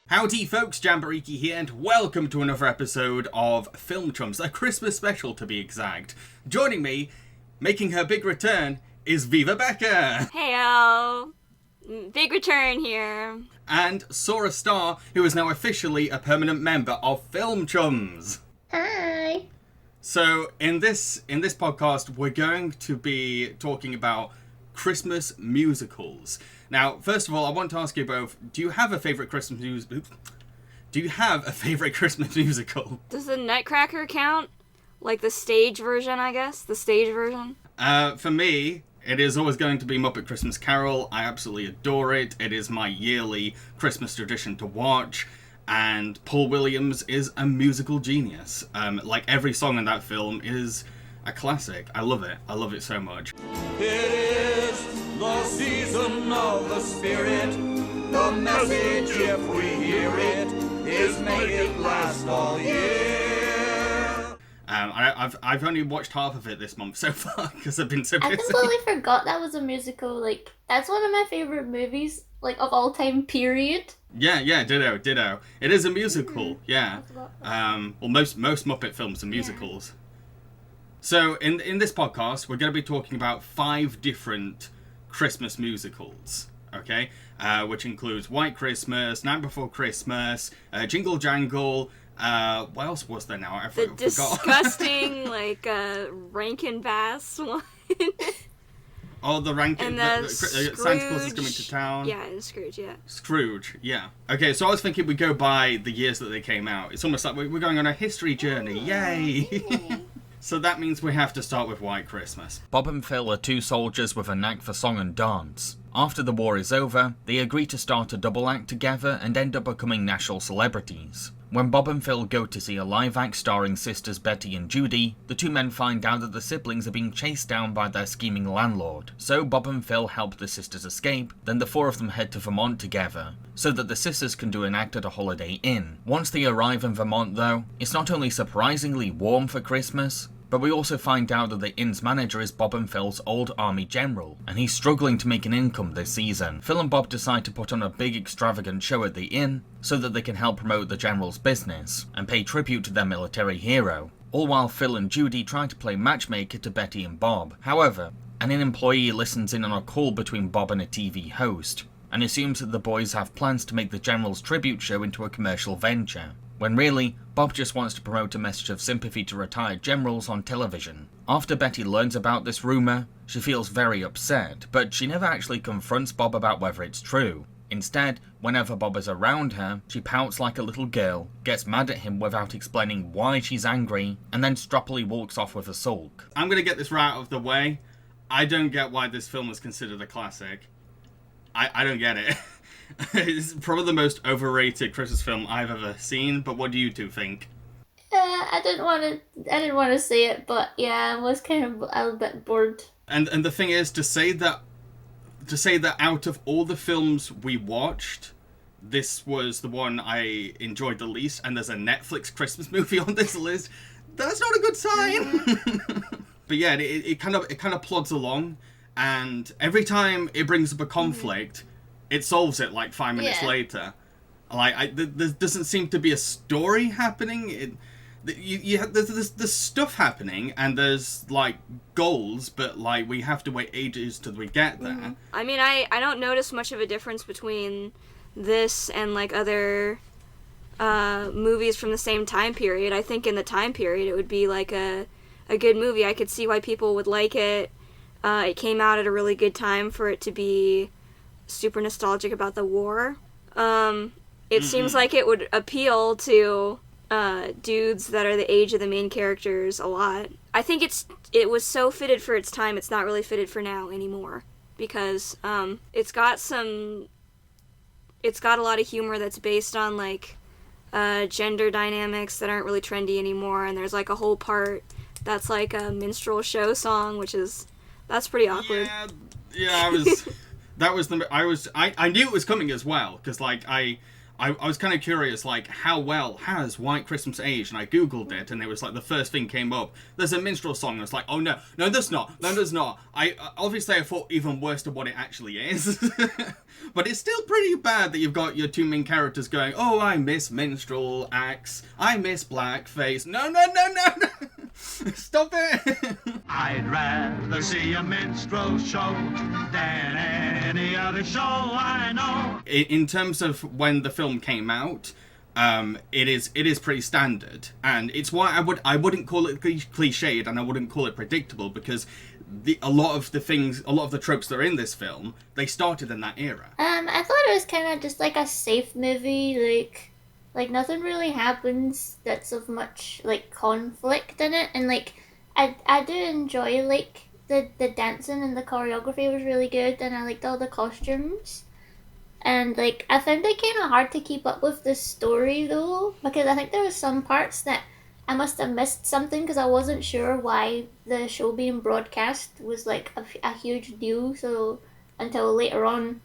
Howdy folks, Jamboree here, and welcome to another episode of Film Chums, a Christmas special to be exact. Joining me, making her big return, is Viva Becker! Heyo! Big return here. And Sora Star, who is now officially a permanent member of Film Chums. Hi! So, in this podcast, we're going to be talking about Christmas musicals. Now, first of all, I want to ask you both, do you have a favourite Christmas musical? Does the Nutcracker count? Like the stage version, I guess? The stage version? For me, it is always going to be Muppet Christmas Carol. I absolutely adore it. It is my yearly Christmas tradition to watch. And Paul Williams is a musical genius. Like every song in that film is a classic. I love it. I love it so much. It is the season of the Spirit. The message, if we hear it, is make it last all year. I've only watched half of it this month so far because I've been so busy. I completely forgot that was a musical. Like, that's one of my favorite movies, like, of all time, period. Yeah, ditto. It is a musical, yeah. Well, most Muppet films are musicals. Yeah. So, in this podcast, we're going to be talking about 5 different Christmas musicals, okay? Which includes White Christmas, Night Before Christmas, Jingle Jangle, what else was there now? I forgot. Disgusting, Rankin Bass one. Oh, the Rankin... And Santa Claus is coming to town. Yeah, and Scrooge, yeah. Scrooge, yeah. Okay, so I was thinking we go by the years that they came out. It's almost like we're going on a history journey. Yay! So that means we have to start with White Christmas. Bob and Phil are 2 soldiers with a knack for song and dance. After the war is over, they agree to start a double act together and end up becoming national celebrities. When Bob and Phil go to see a live act starring sisters Betty and Judy, the 2 men find out that the siblings are being chased down by their scheming landlord. So Bob and Phil help the sisters escape, then the 4 of them head to Vermont together, so that the sisters can do an act at a Holiday Inn. Once they arrive in Vermont though, it's not only surprisingly warm for Christmas, but we also find out that the inn's manager is Bob and Phil's old army general, and he's struggling to make an income this season. Phil and Bob decide to put on a big extravagant show at the inn, so that they can help promote the general's business, and pay tribute to their military hero. All while Phil and Judy try to play matchmaker to Betty and Bob. However, an inn employee listens in on a call between Bob and a TV host, and assumes that the boys have plans to make the general's tribute show into a commercial venture, when really, Bob just wants to promote a message of sympathy to retired generals on television. After Betty learns about this rumour, she feels very upset, but she never actually confronts Bob about whether it's true. Instead, whenever Bob is around her, she pouts like a little girl, gets mad at him without explaining why she's angry, and then stroppily walks off with a sulk. I'm going to get this right out of the way. I don't get why this film is considered a classic. I don't get it. It's probably the most overrated Christmas film I've ever seen, but what do you two think? I didn't want to say it, but yeah, I was kind of a little bit bored. And the thing is, to say that out of all the films we watched, this was the one I enjoyed the least, and there's a Netflix Christmas movie on this list, that's not a good sign. But yeah, it kind of plods along, and every time it brings up a conflict, it solves it like 5 minutes later. There doesn't seem to be a story happening. There's stuff happening, and there's like goals, but like we have to wait ages till we get there. Mm-hmm. I mean, I don't notice much of a difference between this and like other movies from the same time period. I think in the time period it would be like a good movie. I could see why people would like it. It came out at a really good time for it to be super nostalgic about the war. It seems like it would appeal to dudes that are the age of the main characters a lot. I think it was so fitted for its time, it's not really fitted for now anymore, because it's got a lot of humor that's based on like gender dynamics that aren't really trendy anymore, and there's like a whole part that's like a minstrel show song, that's pretty awkward. Yeah, I knew it was coming as well, because like I I was kind of curious, like, how well has White Christmas aged? And I googled it, and it was like the first thing came up. There's a minstrel song. And I was like, oh no, there's not. No, there's not. I thought even worse than what it actually is. But it's still pretty bad that you've got your two main characters going, oh, I miss minstrel acts. I miss blackface. No. Stop it. I'd rather see a minstrel show than any other show I know. In terms of when the film came out, it is pretty standard, and it's why I wouldn't call it cliched, and I wouldn't call it predictable, because a lot of the tropes that are in this film, they started in that era. I thought it was kind of just like a safe movie, like nothing really happens that's of much like conflict in it, and like I do enjoy like the dancing, and the choreography was really good, and I liked all the costumes. And like I found it kind of hard to keep up with the story though, because I think there was some parts that I must have missed something, because I wasn't sure why the show being broadcast was like a huge deal. So until later on,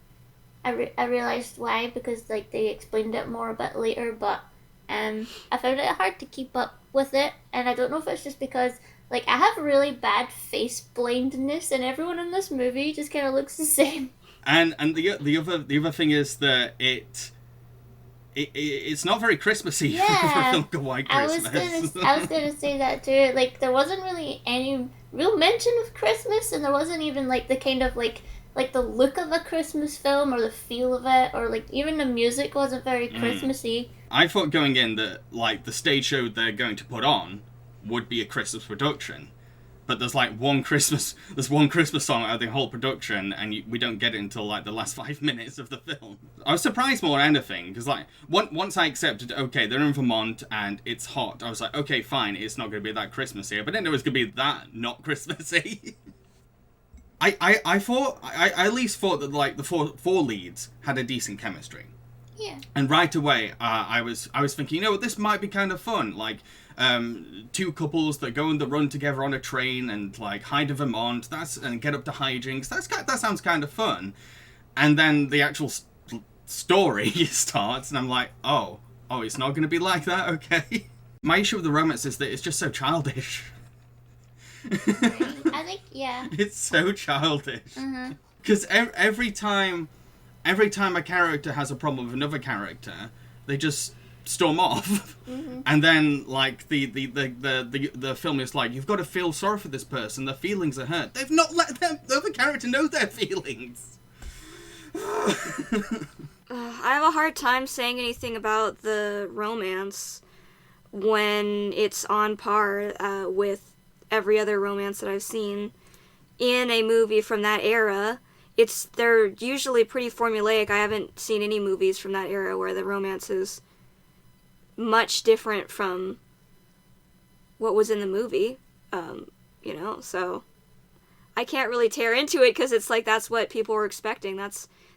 I realized why, because like they explained it more a bit later. But I found it hard to keep up with it, and I don't know if it's just because like I have really bad face blindness, and everyone in this movie just kind of looks the same. And the other thing is that it's not very Christmassy for a film called White Christmas. I was gonna say that too. Like there wasn't really any real mention of Christmas, and there wasn't even like the kind of like the look of a Christmas film, or the feel of it, or like even the music wasn't very Christmassy. I thought going in that like the stage show they're going to put on would be a Christmas production. But there's one Christmas song out of the whole production, and we don't get it until like the last 5 minutes of the film. I was surprised more than anything, because like once I accepted, okay, they're in Vermont and it's hot, I was like, okay, fine, it's not going to be that Christmassy. But then it was going to be that not Christmassy. I at least thought that like the four leads had a decent chemistry. Yeah. And right away, I was thinking, you know what, this might be kind of fun, like. Two couples that go on the run together on a train and like hide in Vermont, and get up to hijinks. That sounds kind of fun. And then the actual story starts, and I'm like, oh, it's not going to be like that, okay? My issue with the romance is that it's just so childish. I think, yeah. It's so childish. Because every time a character has a problem with another character, they just storm off. And then like the film is like, you've got to feel sorry for this person, their feelings are hurt. They've not let the other character know their feelings. I have a hard time saying anything about the romance when it's on par with every other romance that I've seen in a movie from that era. They're usually pretty formulaic. I haven't seen any movies from that era where the romance is much different from what was in the movie, so I can't really tear into it, because it's like that's what people were expecting.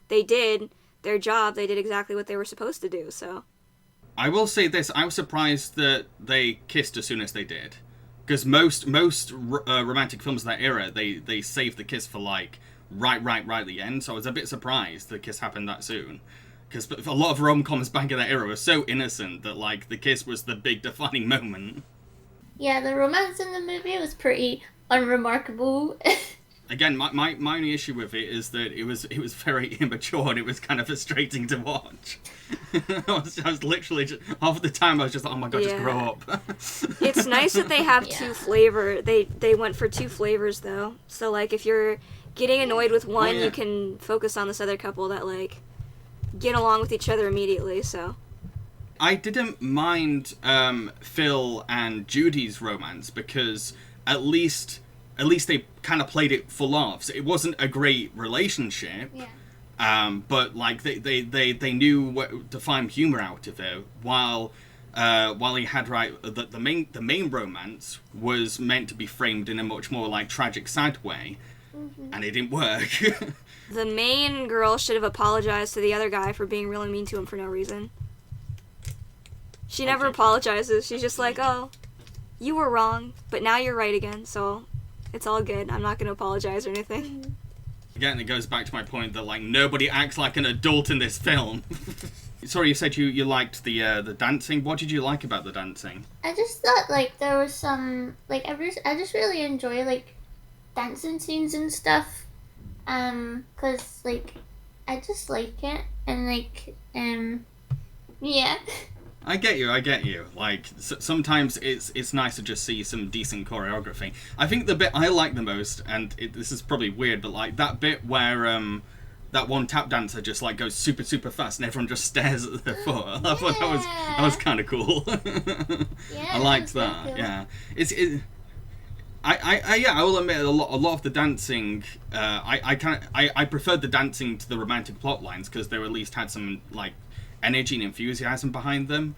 They did their job, they did exactly what they were supposed to do. So I will say this, I was surprised that they kissed as soon as they did, because most romantic films of that era, they save the kiss for like right at the end, so I was a bit surprised the kiss happened that soon. Because a lot of rom-coms back in that era were so innocent that, like, the kiss was the big defining moment. Yeah, the romance in the movie was pretty unremarkable. Again, my only issue with it is that it was very immature, and it was kind of frustrating to watch. I was literally just, half the time I was just like, oh my god, just grow up. It's nice that they have two flavor. They went for two flavors, though. So, like, if you're getting annoyed with one, you can focus on this other couple that, like, get along with each other immediately. So I didn't mind Phil and Judy's romance, because at least they kind of played it for laughs. It wasn't a great relationship, but like they knew what to find humor out of it. While he had the main romance was meant to be framed in a much more like tragic, sad way, and it didn't work. The main girl should have apologized to the other guy for being really mean to him for no reason. She never apologizes. She's just like, oh, you were wrong, but now you're right again, so it's all good. I'm not going to apologize or anything. Again, it goes back to my point that, like, nobody acts like an adult in this film. Sorry, you said you liked the dancing. What did you like about the dancing? I just thought like there was some like I just really enjoy like dancing scenes and stuff. 'Cause like I just like it and like yeah. I get you. Like, sometimes it's nice to just see some decent choreography. I think the bit I like the most, and this is probably weird, but like that bit where that one tap dancer just like goes super super fast and everyone just stares at their foot. I thought that was kind of cool. Yeah, I liked that. Cool. Yeah, I will admit a lot of the dancing. I preferred the dancing to the romantic plot lines because they at least had some like energy and enthusiasm behind them,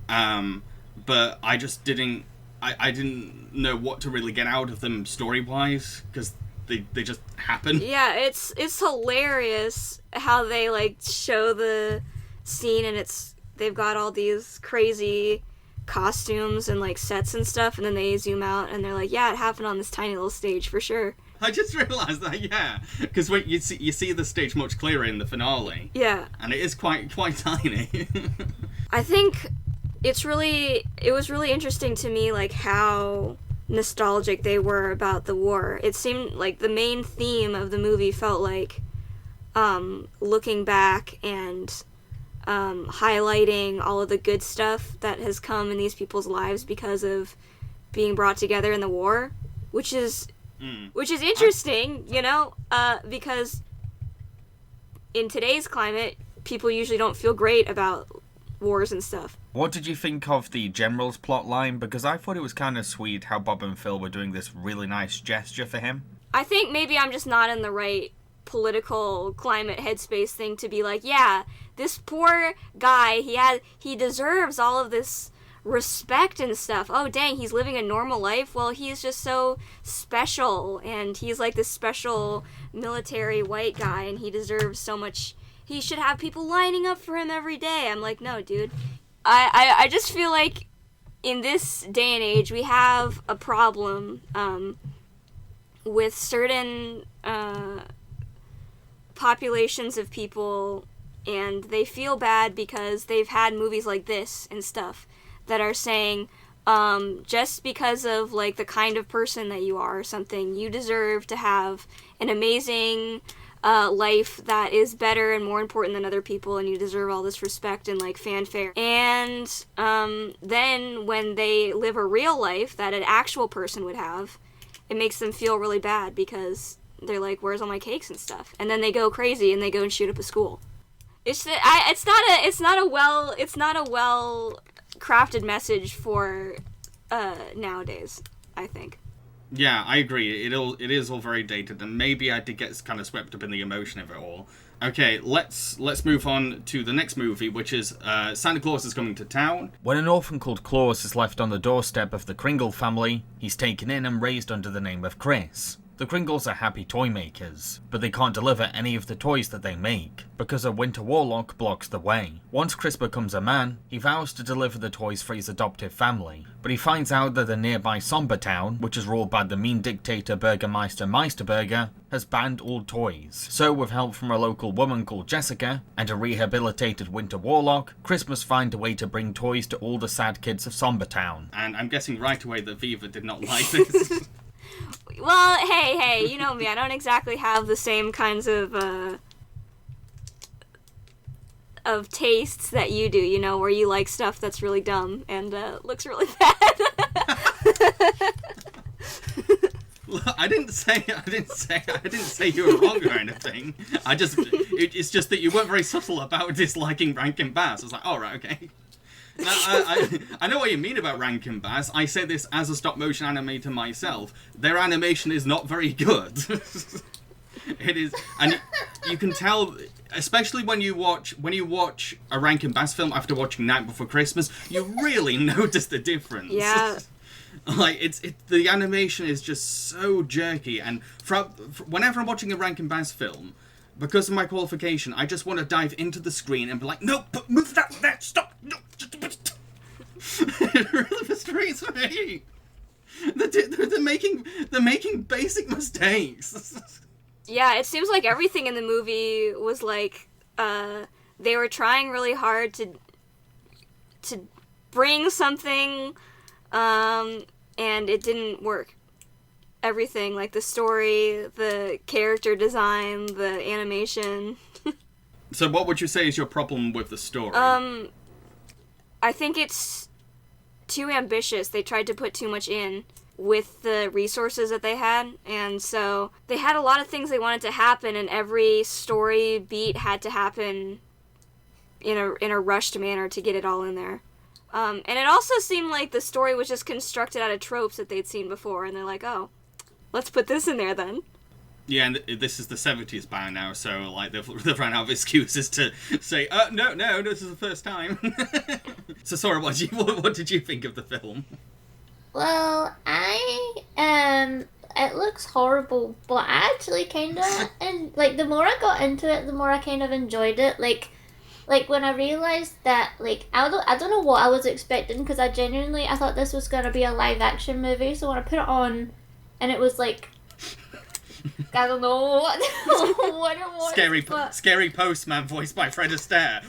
but I just didn't. I didn't know what to really get out of them story wise because they just happen. Yeah, it's hilarious how they like show the scene and they've got all these crazy costumes and like sets and stuff, and then they zoom out and they're like, yeah, it happened on this tiny little stage for sure. I just realised that, yeah, because when you see the stage much clearer in the finale. Yeah, and it is quite tiny. I think it was really interesting to me like how nostalgic they were about the war. It seemed like the main theme of the movie felt like looking back and highlighting all of the good stuff that has come in these people's lives because of being brought together in the war, which is interesting, because in today's climate, people usually don't feel great about wars and stuff. What did you think of the General's plot line? Because I thought it was kind of sweet how Bob and Phil were doing this really nice gesture for him. I think maybe I'm just not in the right political climate headspace thing to be like, yeah, this poor guy, he deserves all of this respect and stuff. Oh dang, he's living a normal life. Well, he's just so special, and he's like this special military white guy, and he deserves so much. He should have people lining up for him every day. I'm like, no, dude. I just feel like in this day and age we have a problem with certain populations of people, and they feel bad because they've had movies like this and stuff that are saying, just because of like the kind of person that you are or something, you deserve to have an amazing life that is better and more important than other people, and you deserve all this respect and like fanfare. And then when they live a real life that an actual person would have, it makes them feel really bad because they're like, where's all my cakes and stuff? And then they go crazy and they go and shoot up a school. It's not a well crafted message for nowadays, I think. Yeah, I agree. It is all very dated, and maybe I did get kind of swept up in the emotion of it all. Okay, let's move on to the next movie, which is Santa Claus is Coming to Town. When an orphan called Claus is left on the doorstep of the Kringle family, he's taken in and raised under the name of Chris. The Kringles are happy toy makers, but they can't deliver any of the toys that they make, because a winter warlock blocks the way. Once Chris becomes a man, he vows to deliver the toys for his adoptive family, but he finds out that the nearby Somber Town, which is ruled by the mean dictator Burgermeister Meisterburger, has banned all toys. So with help from a local woman called Jessica, and a rehabilitated winter warlock, Chris must find a way to bring toys to all the sad kids of Somber Town. And I'm guessing right away that Viva did not like this. Well, hey, you know me, I don't exactly have the same kinds of tastes that you do, where you like stuff that's really dumb and looks really bad. I didn't say you were wrong or anything. It's just that you weren't very subtle about disliking Rankin Bass. I was like, oh, right, okay. Now, I know what you mean about Rankin Bass. I say this as a stop-motion animator myself. Their animation is not very good. It is, and you can tell, especially when you watch a Rankin Bass film after watching Night Before Christmas, you really notice the difference. Yeah. Like the animation is just so jerky, and whenever I'm watching a Rankin Bass film, because of my qualification, I just want to dive into the screen and be like, no, move that, stop, no. It really frustrates me. They're making basic mistakes. Yeah, it seems like everything in the movie was like they were trying really hard to bring something, and it didn't work. Everything, like the story, the character design, the animation. So what would you say is your problem with the story? I think it's too ambitious. They tried to put too much in with the resources that they had, and so they had a lot of things they wanted to happen, and every story beat had to happen in a rushed manner to get it all in there. And it also seemed like the story was just constructed out of tropes that they'd seen before, and they're like, oh, let's put this in there then. Yeah, and this is the 70s by now, so like they've run out of excuses to say, no, this is the first time. So Sora, what did you think of the film? Well, it looks horrible, but I actually kind of, and like the more I got into it, the more I kind of enjoyed it. Like when I realized that, like, I don't know what I was expecting, because I thought this was gonna be a live action movie. So when I put it on, and it was like, I don't know what it was. Scary postman voiced by Fred Astaire.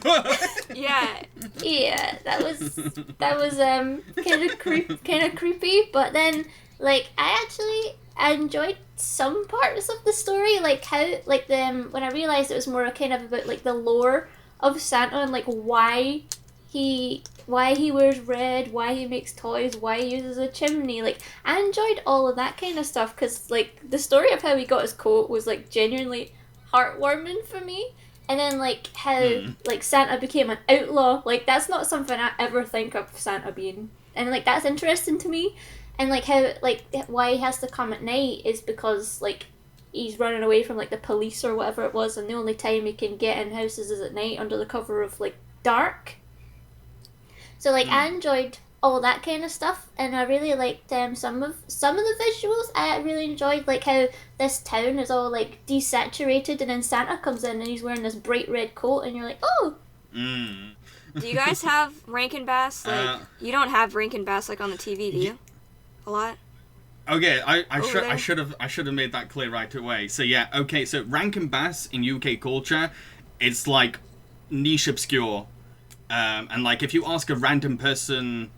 Yeah, that was kind of creepy. But then, like, I enjoyed some parts of the story, like how, like, when I realized it was more kind of about like the lore of Santa and like why he wears red, why he makes toys, why he uses a chimney. Like, I enjoyed all of that kind of stuff, because like the story of how he got his coat was like genuinely heartwarming for me. And then like how like Santa became an outlaw, like that's not something I ever think of Santa being, and like that's interesting to me. And like how, like, why he has to come at night is because like he's running away from like the police or whatever it was, and the only time he can get in houses is at night under the cover of like dark. So like I enjoyed all that kind of stuff, and I really liked some of the visuals. I really enjoyed like how this town is all like desaturated, and then Santa comes in and he's wearing this bright red coat, and you're like, oh. Do you guys have Rankin Bass? Like, you don't have Rankin Bass like on the TV, do you? A lot. Okay, I should have made that clear right away. So yeah, okay, so Rankin Bass in UK culture, it's like niche obscure. And like if you ask a random person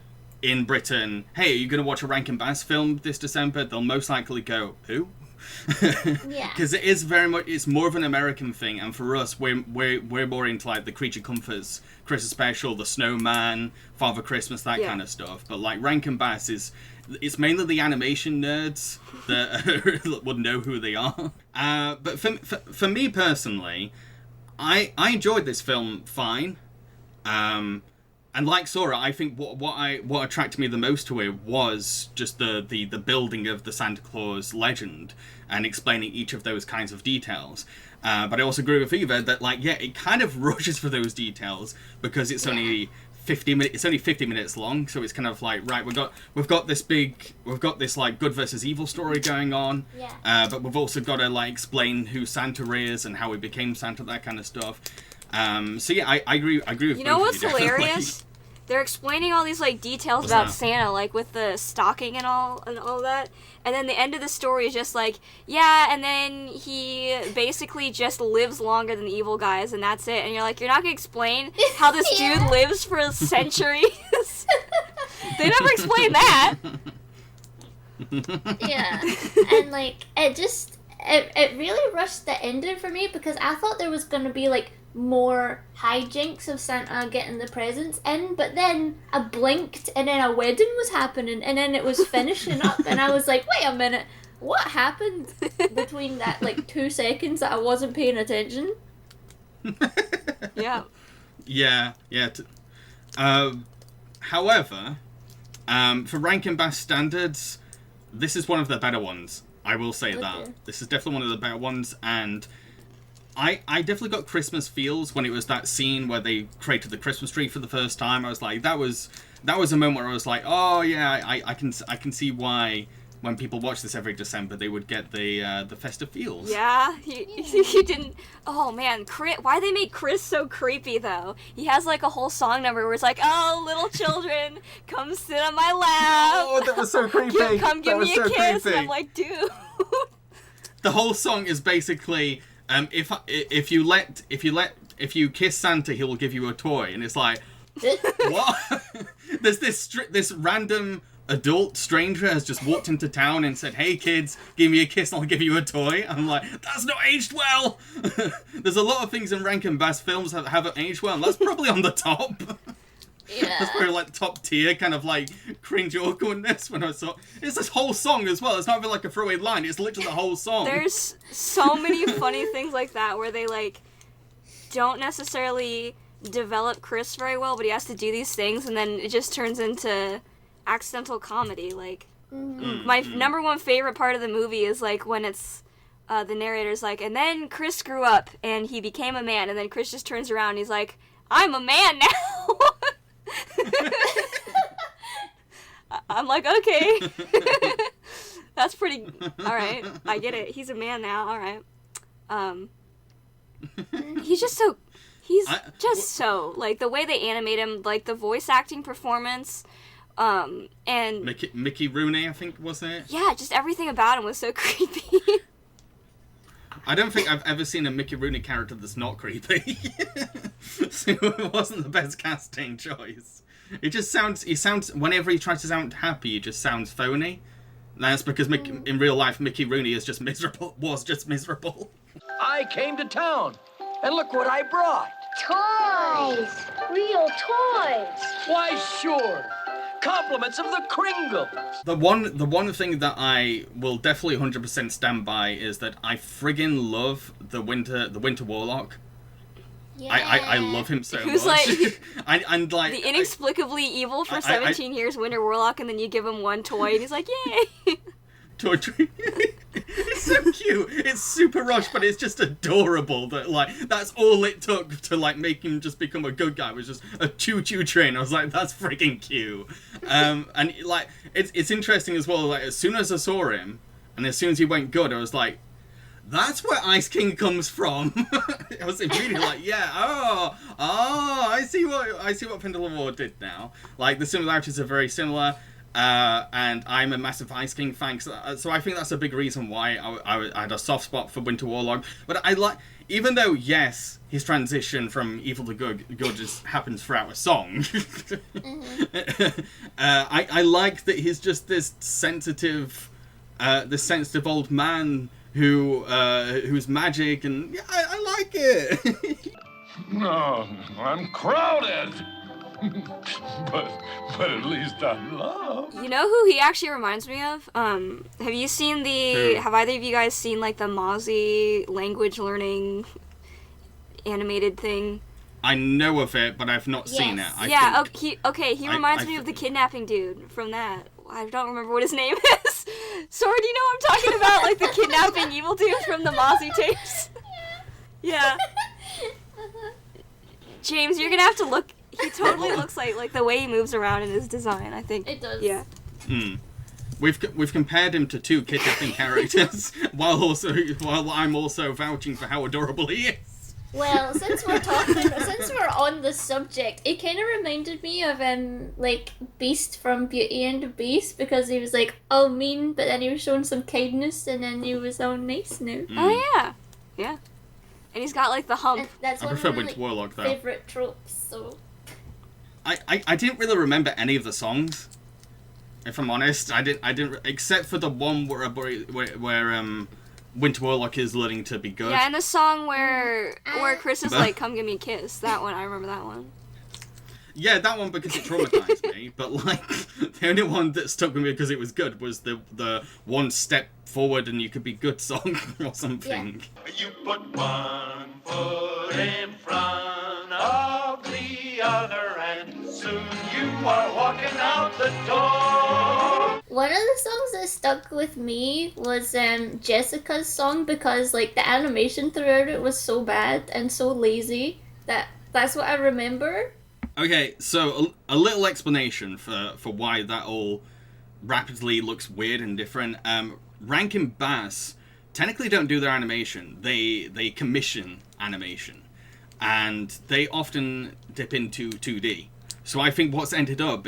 in Britain, hey, are you going to watch a Rankin Bass film this December? They'll most likely go, who? Yeah. Because it is very much, it's more of an American thing, and for us, we're more into like the Creature Comforts, Christmas Special, the Snowman, Father Christmas, that kind of stuff. But like Rankin Bass it's mainly the animation nerds that would know who they are. But for me personally, I enjoyed this film fine. And like Sora, I think what attracted me the most to it was just the building of the Santa Claus legend and explaining each of those kinds of details. But I also agree with Eva that like it kind of rushes for those details because it's only 50 minutes. It's only 50 minutes long, so it's kind of like, right, we've got this like good versus evil story going on. Yeah. But we've also got to like explain who Santa is and how he became Santa, that kind of stuff. So yeah, I agree with you know both what's of you, hilarious? They're explaining all these like details about Santa, like with the stocking and all that, and then the end of the story is just like, yeah, and then he basically just lives longer than the evil guys, and that's it. And you're like, you're not gonna explain how this dude lives for centuries? They never explain that. Yeah, and like it really rushed the ending for me, because I thought there was gonna be like more hijinks of Santa getting the presents in, but then I blinked and then a wedding was happening and then it was finishing up, and I was like, wait a minute, what happened between that like 2 seconds that I wasn't paying attention? Yeah. However, for Rankin Bass standards, this is one of the better ones. I will say that. This is definitely one of the better ones, and I definitely got Christmas feels when it was that scene where they created the Christmas tree for the first time. I was like, that was a moment where I was like, oh yeah, I can see why when people watch this every December they would get the festive feels. Yeah, he didn't. Oh man, why they make Chris so creepy though? He has like a whole song number where it's like, oh little children, come sit on my lap. Oh, that was so creepy. Come give me a kiss. Creepy. And I'm like, dude. The whole song is basically. If you let if you kiss Santa, he'll give you a toy, and it's like, what? There's this random adult stranger has just walked into town and said, "Hey kids, give me a kiss and I'll give you a toy." I'm like, that's not aged well. There's a lot of things in Rankin Bass films that haven't aged well, and that's probably on the top. Yeah. That's probably like top tier kind of like cringe awkwardness when I saw it's this whole song as well. It's not even like a throwaway line, it's literally the whole song. There's so many funny things like that where they like don't necessarily develop Chris very well, but he has to do these things and then it just turns into accidental comedy. Like my number one favorite part of the movie is like when it's the narrator's like, and then Chris grew up and he became a man, and then Chris just turns around and he's like, I'm a man now. I'm like, okay. That's pretty alright. I get it. He's a man now, alright. He's just so so like the way they animate him, like the voice acting performance, and Mickey Rooney, I think, wasn't it? Yeah, just everything about him was so creepy. I don't think I've ever seen a Mickey Rooney character that's not creepy. So it wasn't the best casting choice. He sounds, whenever he tries to sound happy, he just sounds phony. And that's because in real life, Mickey Rooney was just miserable. I came to town, and look what I brought. Toys! Real toys! Why, sure. Compliments of the Kringles. The one thing that I will definitely 100% stand by is that I friggin' love the Winter Warlock. Yeah. I love him so Who's much. like, and like the inexplicably evil for 17 years Winter Warlock, and then you give him one toy and he's like, yay! Toy train. It's so cute. It's super rushed, but it's just adorable. That like that's all it took to like make him just become a good guy was just a choo-choo train. I was like, that's freaking cute. And like it's interesting as well. Like as soon as I saw him, and as soon as he went good, I was like, that's where Ice King comes from. I was immediately like, yeah, I see what Pendulum War did now. Like the similarities are very similar. And I'm a massive Ice King fan, so I think that's a big reason why I had a soft spot for Winter Warlock. But I like, even though, yes, his transition from evil to good just happens throughout a song, I like that he's just this sensitive old man who's magic, and yeah, I like it. No, I'm crowded. but at least I'm loved. You know who he actually reminds me of? Have you seen have either of you guys seen like the Mozzie language learning animated thing? I know of it, but I've not seen it. He reminds me of the kidnapping dude from that. I don't remember what his name is. Sora, do you know what I'm talking about? Like the kidnapping evil dude from the Mozzie tapes? Yeah. James, you're gonna have to look. He totally looks like the way he moves around in his design, I think. It does. Yeah. We've compared him to two kidnapping characters, while I'm also vouching for how adorable he is. Well, since we're on the subject, it kind of reminded me of like Beast from Beauty and the Beast, because he was like all mean, but then he was showing some kindness, and then he was all nice now. Oh yeah, yeah. And he's got like the hump. And that's I one prefer of my Winter Warlock though. favorite tropes. So. I didn't really remember any of the songs, if I'm honest. I didn't except for the one where Winter Warlock is learning to be good. Yeah, and the song where Chris is like, "Come give me a kiss." That one, I remember that one. Yeah, that one because it traumatized me. But like the only one that stuck with me because it was good was the one step forward and you could be good song or something. Yeah. You put one foot in front of the other, and soon you are walking out the door. One of the songs that stuck with me was Jessica's song, because like the animation throughout it was so bad and so lazy that's what I remember. Okay, so a little explanation for why that all rapidly looks weird and different. Rankin Bass technically don't do their animation. They commission animation, and they often dip into 2D. So I think what's ended up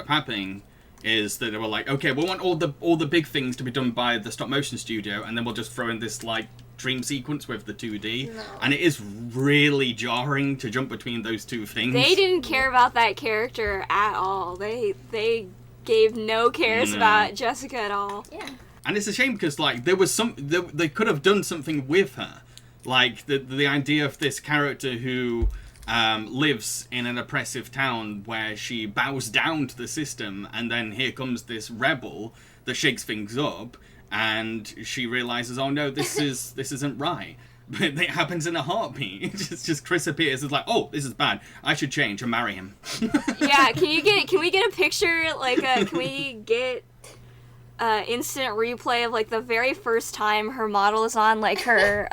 happening is that they were like, okay, we want all the big things to be done by the stop motion studio, and then we'll just throw in this like dream sequence with the 2D, No. and it is really jarring to jump between those two things. They didn't care about that character at all. They gave no cares about Jessica at all. Yeah. And it's a shame because, like, there was they could have done something with her. Like, the idea of this character who lives in an oppressive town where she bows down to the system, and then here comes this rebel that shakes things up, and she realizes, oh no, this isn't right. But it happens in a heartbeat. It's just Chris appears and is like, oh, this is bad. I should change and marry him. Yeah, can we get a picture, like, can we get instant replay of, like, the very first time her model is on, like, her,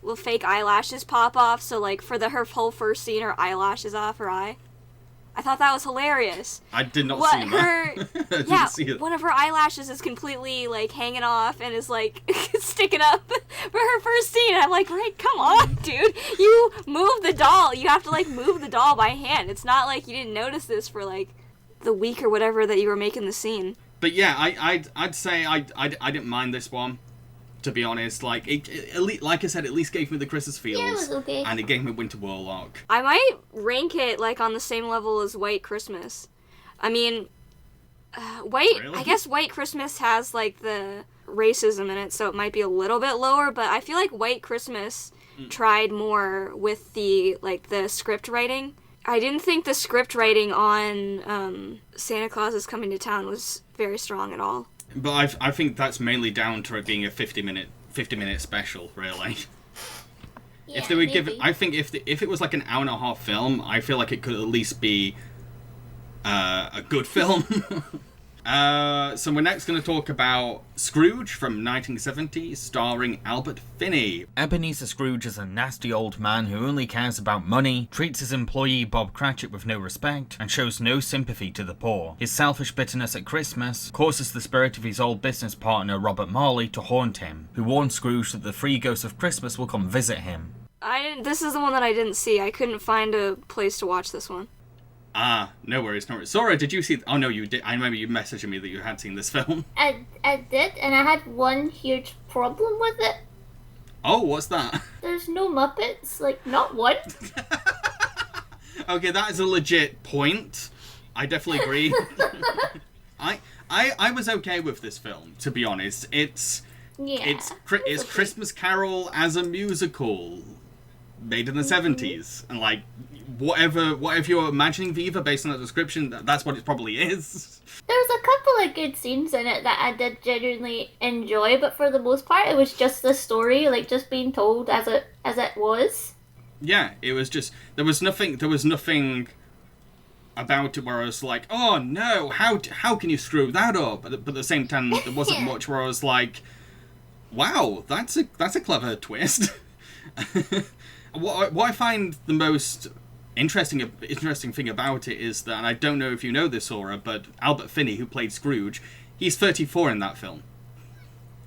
little fake eyelashes pop off, so, like, for her whole first scene, her eyelashes off her eye? I thought that was hilarious. I did not see that. I didn't see it. One of her eyelashes is completely, like, hanging off and is, like, sticking up for her first scene. I'm like, right, come on, dude. You move the doll. You have to, like, move the doll by hand. It's not like you didn't notice this for, like, the week or whatever that you were making the scene. But yeah, I'd say I didn't mind this one, to be honest. Like, like I said, at least gave me the Christmas feels. Yeah, it was okay. And it gave me Winter Warlock. I might rank it, like, on the same level as White Christmas. I mean, Really? I guess White Christmas has, like, the racism in it, so it might be a little bit lower, but I feel like White Christmas tried more with the, like, the script writing. I didn't think the script writing on Santa Claus is Coming to Town was very strong at all. But I think that's mainly down to it being a 50-minute special, really. Yeah, If they would give it, maybe. I think if it was like an hour and a half film, I feel like it could at least be a good film. So we're next going to talk about Scrooge from 1970, starring Albert Finney. Ebenezer Scrooge is a nasty old man who only cares about money, treats his employee Bob Cratchit with no respect, and shows no sympathy to the poor. His selfish bitterness at Christmas causes the spirit of his old business partner Robert Marley to haunt him, who warns Scrooge that the three ghosts of Christmas will come visit him. This is the one that I didn't see. I couldn't find a place to watch this one. Ah, no worries, no worries. Sora, did you see... Oh, no, you did. I remember you messaging me that you had seen this film. I did, and I had one huge problem with it. Oh, what's that? There's no Muppets, like, not one. Okay, that is a legit point. I definitely agree. I was okay with this film, to be honest. It's Christmas Carol as a musical, made in the 70s, and like whatever you're imagining Viva based on the description, that's what it probably is. There's a couple of good scenes in it that I did genuinely enjoy, but for the most part, it was just the story, like just being told as it was. Yeah, it was just there was nothing about it where I was like, oh no, how can you screw that up? But at the same time, there wasn't much where I was like, wow, that's a clever twist. What I find the most interesting thing about it is that, and I don't know if you know this, Sora, but Albert Finney, who played Scrooge, he's 34 in that film.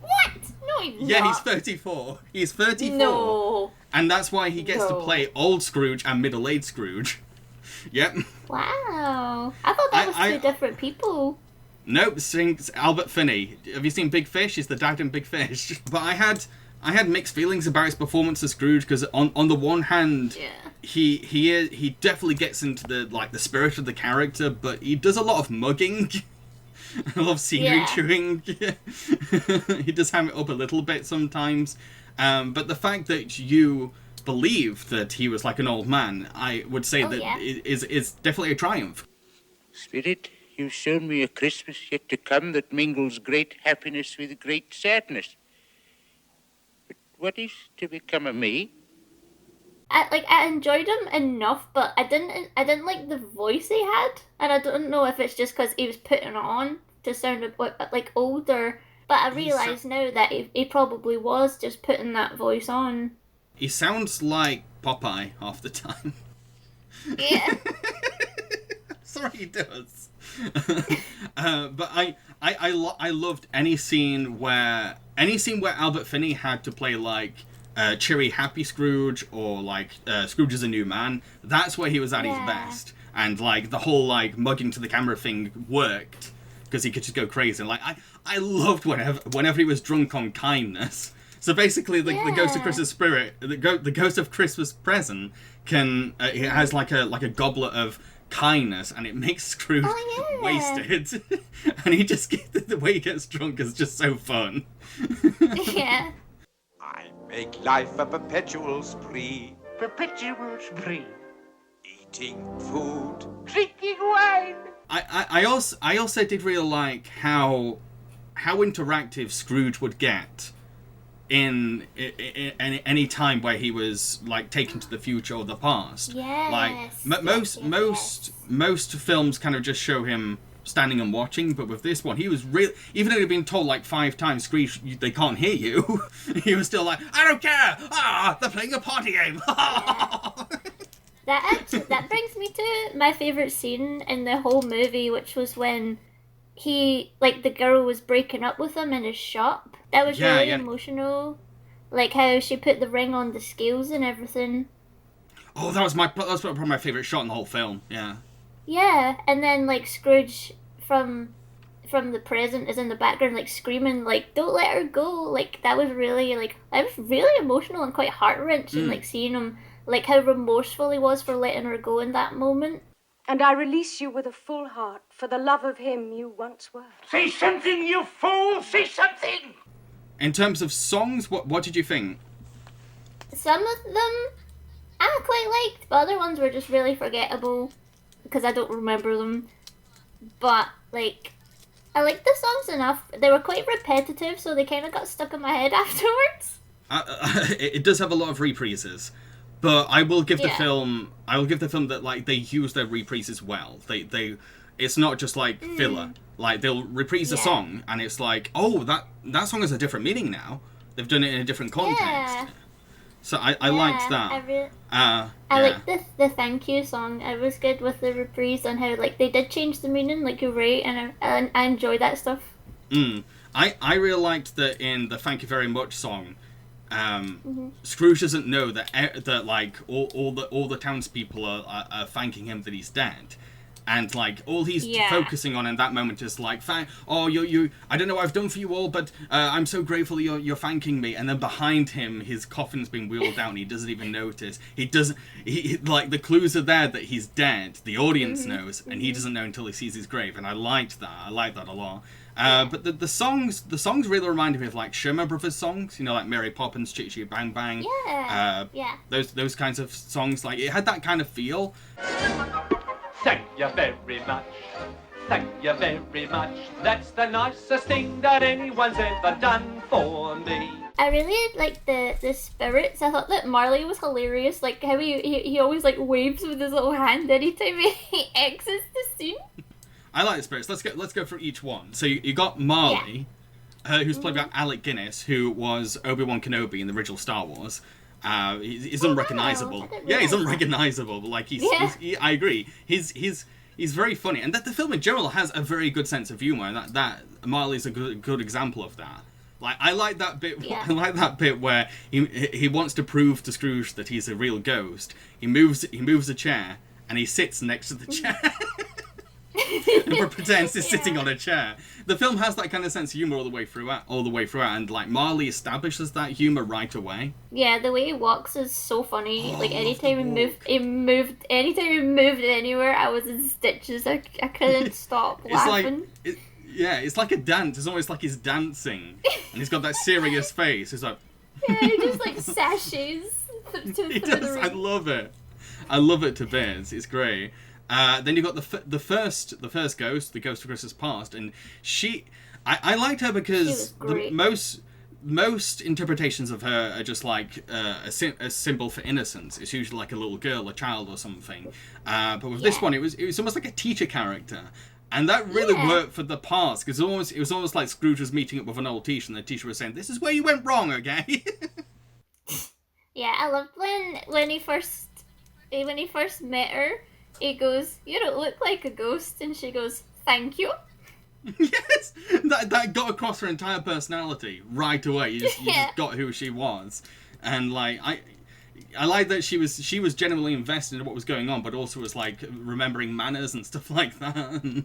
What? No, he's not. Yeah, he's 34. He's 34. No. And that's why he gets to play old Scrooge and middle-aged Scrooge. Yep. Wow. I thought that was two different people. Nope, it's Albert Finney. Have you seen Big Fish? He's the dad in Big Fish. But I had mixed feelings about his performance as Scrooge, because on the one hand, he definitely gets into the spirit of the character, but he does a lot of mugging, a lot of scenery chewing. He does ham it up a little bit sometimes, but the fact that you believe that he was like an old man, I would say is definitely a triumph. Spirit, you've shown me a Christmas yet to come that mingles great happiness with great sadness. But what is to become of me? I enjoyed him enough, but I didn't like the voice he had, and I don't know if it's just because he was putting it on to sound like older. But I realise now that he probably was just putting that voice on. He sounds like Popeye half the time. Yeah. Sorry, he does. But I loved any scene where Albert Finney had to play like cheery, happy Scrooge, or like Scrooge is a new man. That's where he was at his best, and like the whole like mugging to the camera thing worked because he could just go crazy. And like I loved whenever he was drunk on kindness. So basically, the ghost of Christmas spirit, the ghost of Christmas present, can it has like a goblet of kindness, and it makes Scrooge wasted. And he just the way he gets drunk is just so fun. Yeah. I make life a perpetual spree. Perpetual spree. Eating food. Drinking wine. I also did really like how interactive Scrooge would get in any time where he was like taken to the future or the past. Yes. Like most films kind of just show him standing and watching, but with this one, he was really, even though he'd been told like 5 times, Scrooge, they can't hear you. He was still like, I don't care. They're playing a party game. That brings me to my favourite scene in the whole movie, which was when the girl was breaking up with him in his shop. That was really emotional. Like how she put the ring on the scales and everything. Oh, that was probably my favourite shot in the whole film. Yeah. Yeah, and then like Scrooge from the present is in the background like screaming like, don't let her go. Like that was really emotional and quite heart-wrenching, like seeing him, like how remorseful he was for letting her go in that moment. And I release you with a full heart for the love of him you once were. Say something, you fool! Say something! In terms of songs, what did you think? Some of them I quite liked, but other ones were just really forgettable because I don't remember them. But like, I liked the songs enough. They were quite repetitive, so they kind of got stuck in my head afterwards. It does have a lot of reprises. But I will give the film that like they use their reprises well. They it's not just like filler. Like they'll reprise a song and it's like, oh, that song has a different meaning now. They've done it in a different context. Yeah. So I liked that. I liked the thank you song. I was good with the reprise and how like they did change the meaning. Like you're right, and I enjoy that stuff. I really liked that in the thank you very much song. Scrooge doesn't know that like all the townspeople are thanking him that he's dead, and like all he's focusing on in that moment is like, you I don't know what I've done for you all, but I'm so grateful you're thanking me. And then behind him, his coffin's been wheeled out, and he doesn't even notice. He like the clues are there that he's dead. The audience knows, and he doesn't know until he sees his grave. And I liked that. I liked that a lot. But the songs really reminded me of like Sherman Brothers songs, you know, like Mary Poppins, Chitty Chitty Bang Bang. Those kinds of songs, like it had that kind of feel. Thank you very much. Thank you very much. That's the nicest thing that anyone's ever done for me. I really liked the spirits. I thought that Marley was hilarious. Like how he always like waves with his little hand anytime he exits the scene. I like the spirits. Let's go for each one. So you got Marley, who's played by Alec Guinness, who was Obi-Wan Kenobi in the original Star Wars. He's unrecognizable. Wow. He's unrecognizable. But like I agree. He's very funny, and that the film in general has a very good sense of humor. And that Marley's a good example of that. Like I like that bit. I like that bit where he wants to prove to Scrooge that he's a real ghost. He moves a chair and he sits next to the chair. And pretends he's sitting on a chair. The film has that kind of sense of humor all the way throughout, and like Marley establishes that humor right away. Yeah, the way he walks is so funny. Like anytime he moved anywhere, I was in stitches. I couldn't stop laughing. It's like a dance. It's almost like he's dancing, and he's got that serious face. He's like, he just like sashays through the ring. I love it. I love it to bits. It's great. Then you've got the first ghost, the ghost of Christmas Past, and I liked her because most interpretations of her are just like a symbol for innocence. It's usually like a little girl, a child, or something. But with this one, it was almost like a teacher character, and that really worked for the past because it was almost like Scrooge was meeting up with an old teacher, and the teacher was saying, "This is where you went wrong, okay?" Yeah, I loved when he first met her. He goes, "You don't look like a ghost," and she goes, "Thank you." Yes, that got across her entire personality right away. You just got who she was, and like I like that she was genuinely invested in what was going on, but also was like remembering manners and stuff like that.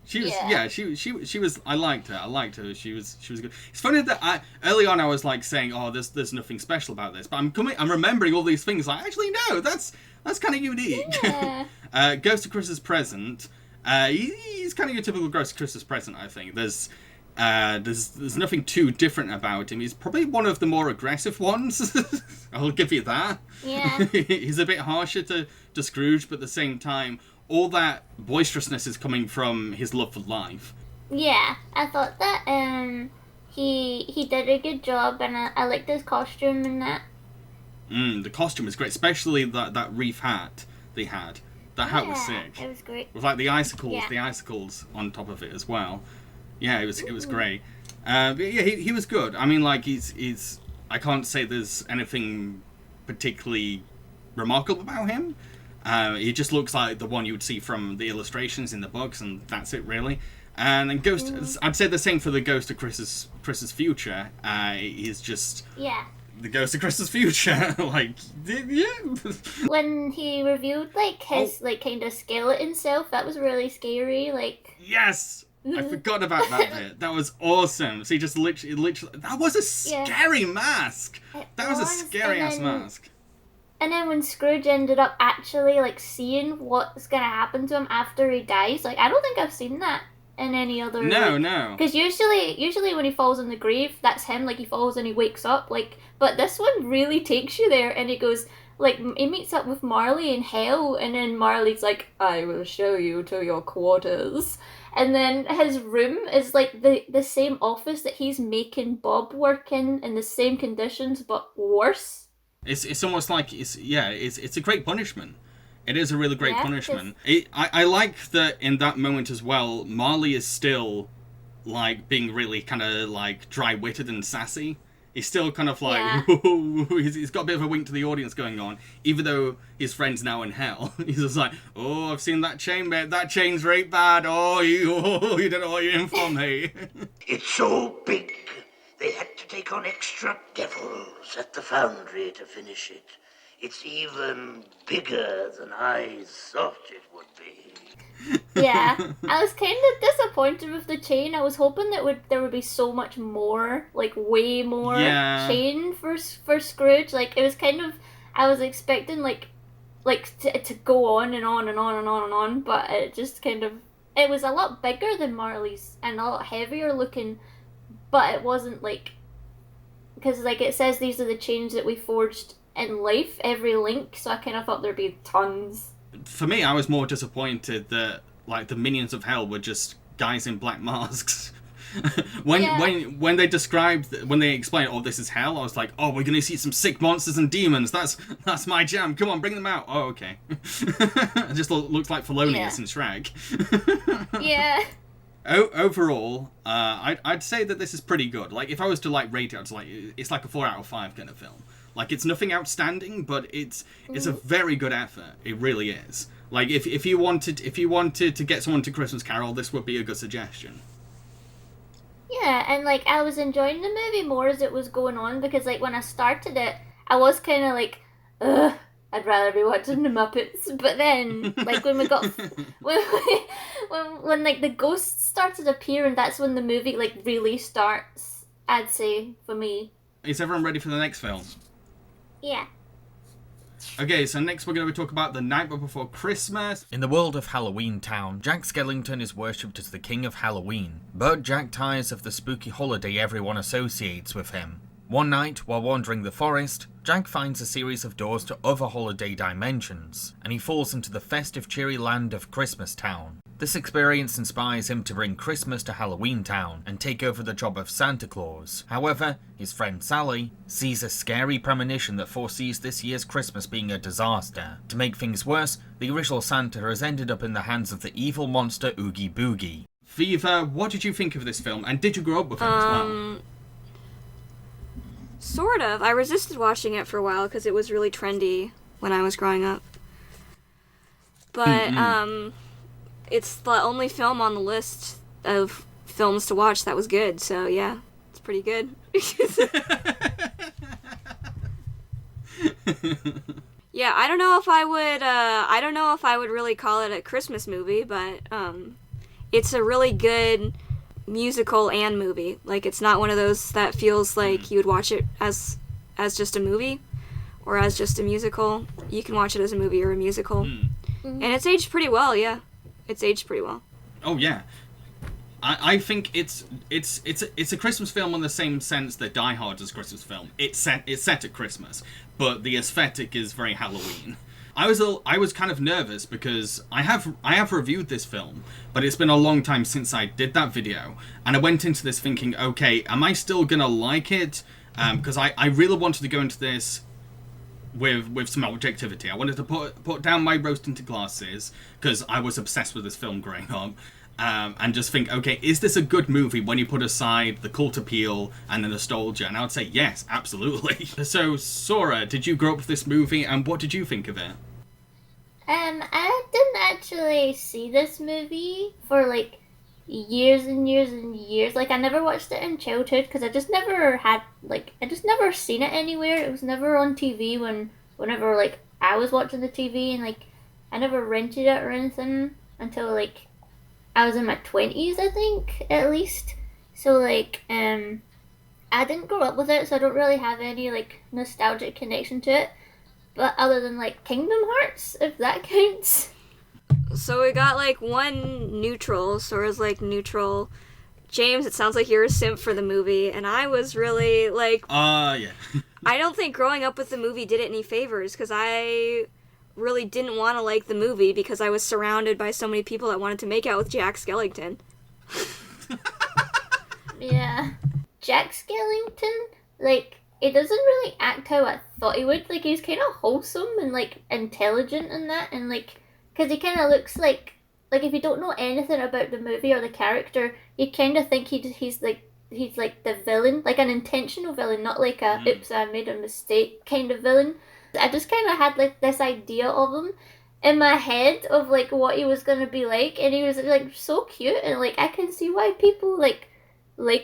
She was she was. I liked her. She was good. It's funny that early on I was like saying, oh, there's nothing special about this, but I'm remembering all these things. Like, actually, no, that's kind of unique. Yeah. Ghost of Christmas Present. He's kind of your typical Ghost of Christmas Present. I think there's nothing too different about him. He's probably one of the more aggressive ones. I'll give you that. Yeah. He's a bit harsher to Scrooge, but at the same time, all that boisterousness is coming from his love for life. Yeah, I thought that he did a good job, and I liked his costume and that. The costume was great, especially that reef hat they had. That hat was sick. It was great. With like the icicles on top of it as well. Yeah, it was great. But yeah, he was good. I mean, like he's I can't say there's anything particularly remarkable about him. He just looks like the one you would see from the illustrations in the books, and that's it really. And then I'd say the same for the Ghost of Chris's Future. He's just the Ghost of Chris's Future. Like, yeah. When he revealed like his like kind of skeleton self, that was really scary. Like, yes. I forgot about that bit. That was awesome. So he just literally that was a scary mask. That was a scary ass mask. And then when Scrooge ended up actually like seeing what's gonna happen to him after he dies, like I don't think I've seen that in any other. No. Because usually when he falls in the grave, that's him. Like he falls and he wakes up. Like, but this one really takes you there, and he goes like he meets up with Marley in hell, and then Marley's like, "I will show you to your quarters." And then his room is like the same office that he's making Bob work in the same conditions, but worse. It's almost like it's a great punishment. It is a really great punishment. I like that in that moment as well. Marley is still like being really kind of like dry-witted and sassy. He's still kind of like he's got a bit of a wink to the audience going on, even though his friend's now in hell. He's just like, oh, I've seen that chain, mate. That chain's right bad. Oh, you don't know what you're in for, mate. It's so big. They had to take on extra devils at the foundry to finish it. It's even bigger than I thought it would be. Yeah, I was kind of disappointed with the chain. I was hoping that there would be so much more, like way more chain for Scrooge. Like it was kind of, I was expecting like to go on and on and on and on and on, but it just kind of, it was a lot bigger than Marley's and a lot heavier looking. But it wasn't like, because like it says these are the chains that we forged in life, every link, so I kind of thought there'd be tons. For me, I was more disappointed that like the minions of hell were just guys in black masks. when they explained, oh, this is hell, I was like, oh, we're gonna see some sick monsters and demons. That's my jam. Come on, bring them out. Oh, okay. It just looks like Felonious and Shrek. Yeah. Overall, I'd say that this is pretty good. Like, if I was to like rate it, I'd like it's like a 4 out of 5 kind of film. Like, it's nothing outstanding, but it's a very good effort. It really is. Like, if you wanted to get someone to Christmas Carol, this would be a good suggestion. Yeah, and like I was enjoying the movie more as it was going on, because like when I started it, I was kind of like, ugh, I'd rather be watching the Muppets. But then, like when we got when like the ghosts started appearing, that's when the movie like really starts. I'd say for me. Is everyone ready for the next film? Yeah. Okay, so next we're going to talk about The Nightmare Before Christmas. In the world of Halloween Town, Jack Skellington is worshipped as the king of Halloween, but Jack tires of the spooky holiday everyone associates with him. One night, while wandering the forest, Jack finds a series of doors to other holiday dimensions, and he falls into the festive cheery land of Christmas Town. This experience inspires him to bring Christmas to Halloween Town and take over the job of Santa Claus. However, his friend Sally sees a scary premonition that foresees this year's Christmas being a disaster. To make things worse, the original Santa has ended up in the hands of the evil monster Oogie Boogie. Viva, what did you think of this film, and did you grow up with it as well? Sort of. I resisted watching it for a while because it was really trendy when I was growing up. But, it's the only film on the list of films to watch that was good, so yeah, it's pretty good. Yeah, I don't know if I would really call it a Christmas movie, but, it's a really good musical and movie. Like, it's not one of those that feels like you would watch it as just a movie or as just a musical. You can watch it as a movie or a musical. And it's aged pretty well, yeah. It's aged pretty well. Oh, yeah. I think it's a Christmas film in the same sense that Die Hard is a Christmas film. It's set at Christmas, but the aesthetic is very Halloween. I was kind of nervous because I have reviewed this film, but it's been a long time since I did that video, and I went into this thinking, okay, am I still gonna like it? Because I really wanted to go into this with some objectivity. I wanted to put down my rose-tinted glasses because I was obsessed with this film growing up. And just think, okay, is this a good movie when you put aside the cult appeal and the nostalgia? And I would say yes, absolutely. So, Sora, did you grow up with this movie, and what did you think of it? I didn't actually see this movie for, like, years and years and years. Like, I never watched it in childhood, because I just never seen it anywhere. It was never on TV whenever, like, I was watching the TV, and, like, I never rented it or anything until, like, I was in my 20s, I think, at least. So, like, I didn't grow up with it, so I don't really have any, like, nostalgic connection to it. But other than, like, Kingdom Hearts, if that counts. So we got, like, one neutral, Sora's, like, neutral. James, it sounds like you're a simp for the movie, and I was really, like... yeah. I don't think growing up with the movie did it any favors, because I really didn't want to like the movie because I was surrounded by so many people that wanted to make out with Jack Skellington. Yeah. Jack Skellington, like, it doesn't really act how I thought he would. Like, he's kind of wholesome and, like, intelligent and that, and, like, because he kind of looks like, if you don't know anything about the movie or the character, you kind of think he's like the villain, like an intentional villain, not like a oops, I made a mistake kind of villain. I just kind of had, like, this idea of him in my head of, like, what he was going to be like, and he was, like, so cute, and, like, I can see why people, like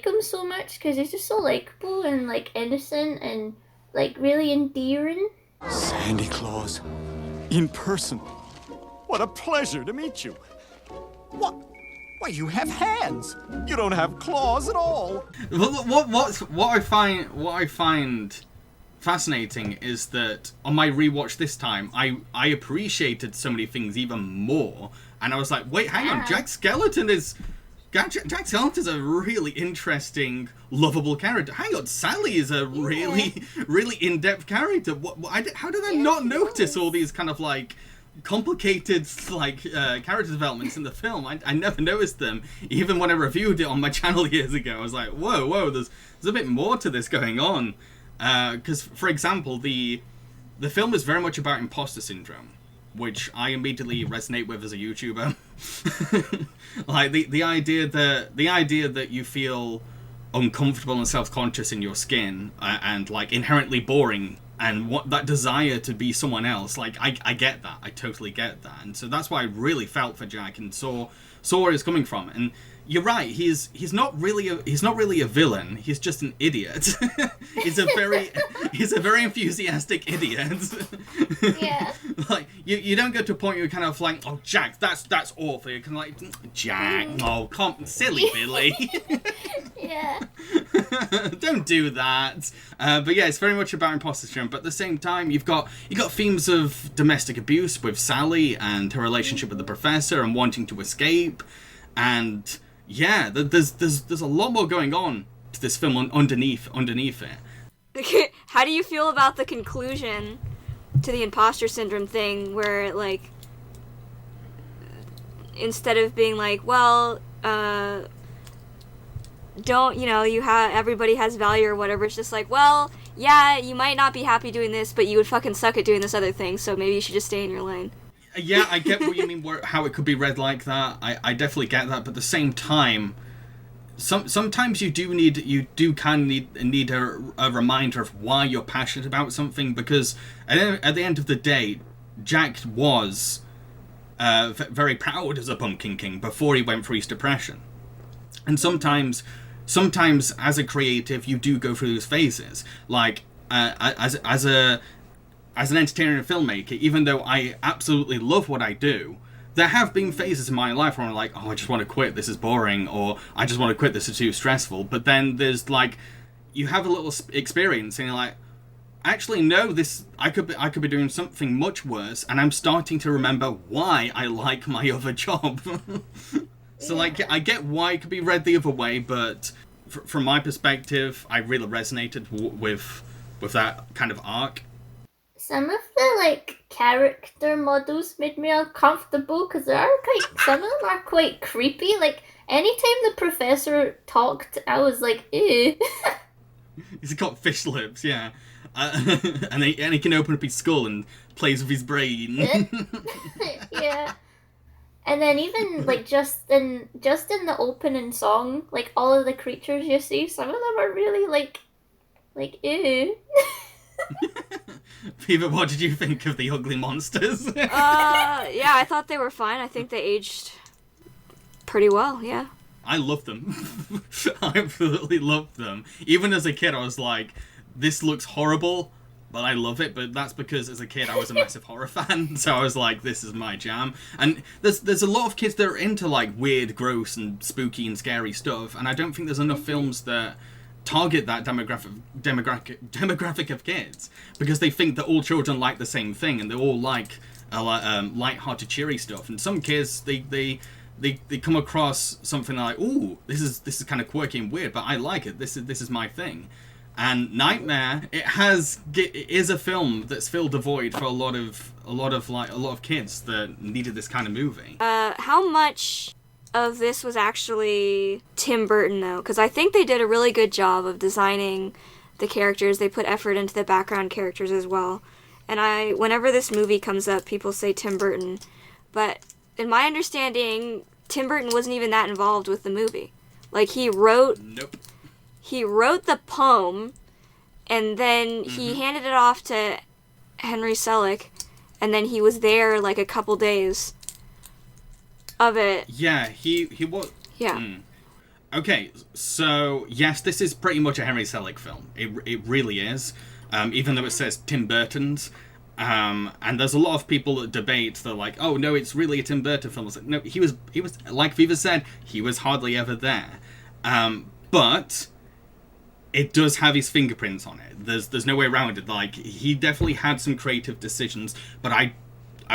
him so much, because he's just so likable and, like, innocent and, like, really endearing. Sandy Claus, in person. What a pleasure to meet you. What? Why, you have hands. You don't have claws at all. What I find fascinating is that on my rewatch this time, I appreciated so many things even more, and I was like, wait, hang on, Jack Skellington is a really interesting, lovable character. Hang on, Sally is a really, really in-depth character. How did I not notice all these kind of, like, complicated, like, character developments in the film? I never noticed them, even when I reviewed it on my channel years ago. I was like, whoa, there's a bit more to this going on. Because, for example, the film is very much about imposter syndrome, which I immediately resonate with as a YouTuber. Like, the idea that you feel uncomfortable and self-conscious in your skin, and, like, inherently boring, and what that desire to be someone else, like, I get that. I totally get that. And so that's why I really felt for Jack and saw where he's coming from. And you're right, he's not really a villain, he's just an idiot. he's a very enthusiastic idiot. Yeah. Like, you don't get to a point where you're kind of like, oh, Jack, that's awful. You're kind of like, Jack, oh, come, silly Billy. Yeah. Don't do that. But yeah, it's very much about imposter syndrome. But at the same time, you got themes of domestic abuse with Sally and her relationship with the professor and wanting to escape. And yeah, there's a lot more going on to this film underneath it. How do you feel about the conclusion to the imposter syndrome thing, where, like, instead of being like, well, don't, everybody has value or whatever, it's just like, well, yeah, you might not be happy doing this, but you would fucking suck at doing this other thing, so maybe you should just stay in your lane. Yeah, I get what you mean, how it could be read like that. I definitely get that, but at the same time, sometimes you do need a reminder of why you're passionate about something, because at the end of the day, Jack was very proud as a Pumpkin King before he went through his depression. And sometimes as a creative, you do go through those phases. Like, as an entertainer and filmmaker, even though I absolutely love what I do, there have been phases in my life where I'm like, oh, I just want to quit, this is boring, or I just want to quit, this is too stressful. But then there's like, you have a little experience and you're like, actually no, this I could be doing something much worse, and I'm starting to remember why I like my other job. So like, I get why it could be read the other way, but from my perspective, I really resonated with that kind of arc. Some of the like character models made me uncomfortable because some of them are quite creepy. Like anytime the professor talked, I was like, ew. He's got fish lips, yeah. And he can open up his skull and plays with his brain. Yeah. And then even like just in the opening song, like all of the creatures you see, some of them are really like ew. Viva, what did you think of the ugly monsters? Yeah, I thought they were fine. I think they aged pretty well, yeah. I love them. I absolutely loved them. Even as a kid, I was like, this looks horrible, but I love it. But that's because as a kid, I was a massive horror fan. So I was like, this is my jam. And there's a lot of kids that are into like weird, gross, and spooky and scary stuff. And I don't think there's enough films that target that demographic of kids, because they think that all children like the same thing and they all like light-hearted, cheery stuff. And some kids, they come across something like, ooh, this is kind of quirky and weird, but I like it. This is my thing. And Nightmare, it is a film that's filled a void for a lot of kids that needed this kind of movie. How much of this was actually Tim Burton, though? Because I think they did a really good job of designing the characters. They put effort into the background characters as well. And whenever this movie comes up, people say Tim Burton. But in my understanding, Tim Burton wasn't even that involved with the movie. Like, he wrote the poem, and then he handed it off to Henry Selick, and then he was there like a couple days of it. Yeah, he was. Yeah. Okay, so yes, this is pretty much a Henry Selick film. It really is, even though it says Tim Burton's. And there's a lot of people that debate. They're like, "Oh no, it's really a Tim Burton film." It's like, no, he was like Viva said, he was hardly ever there. But it does have his fingerprints on it. There's no way around it. Like, he definitely had some creative decisions, but I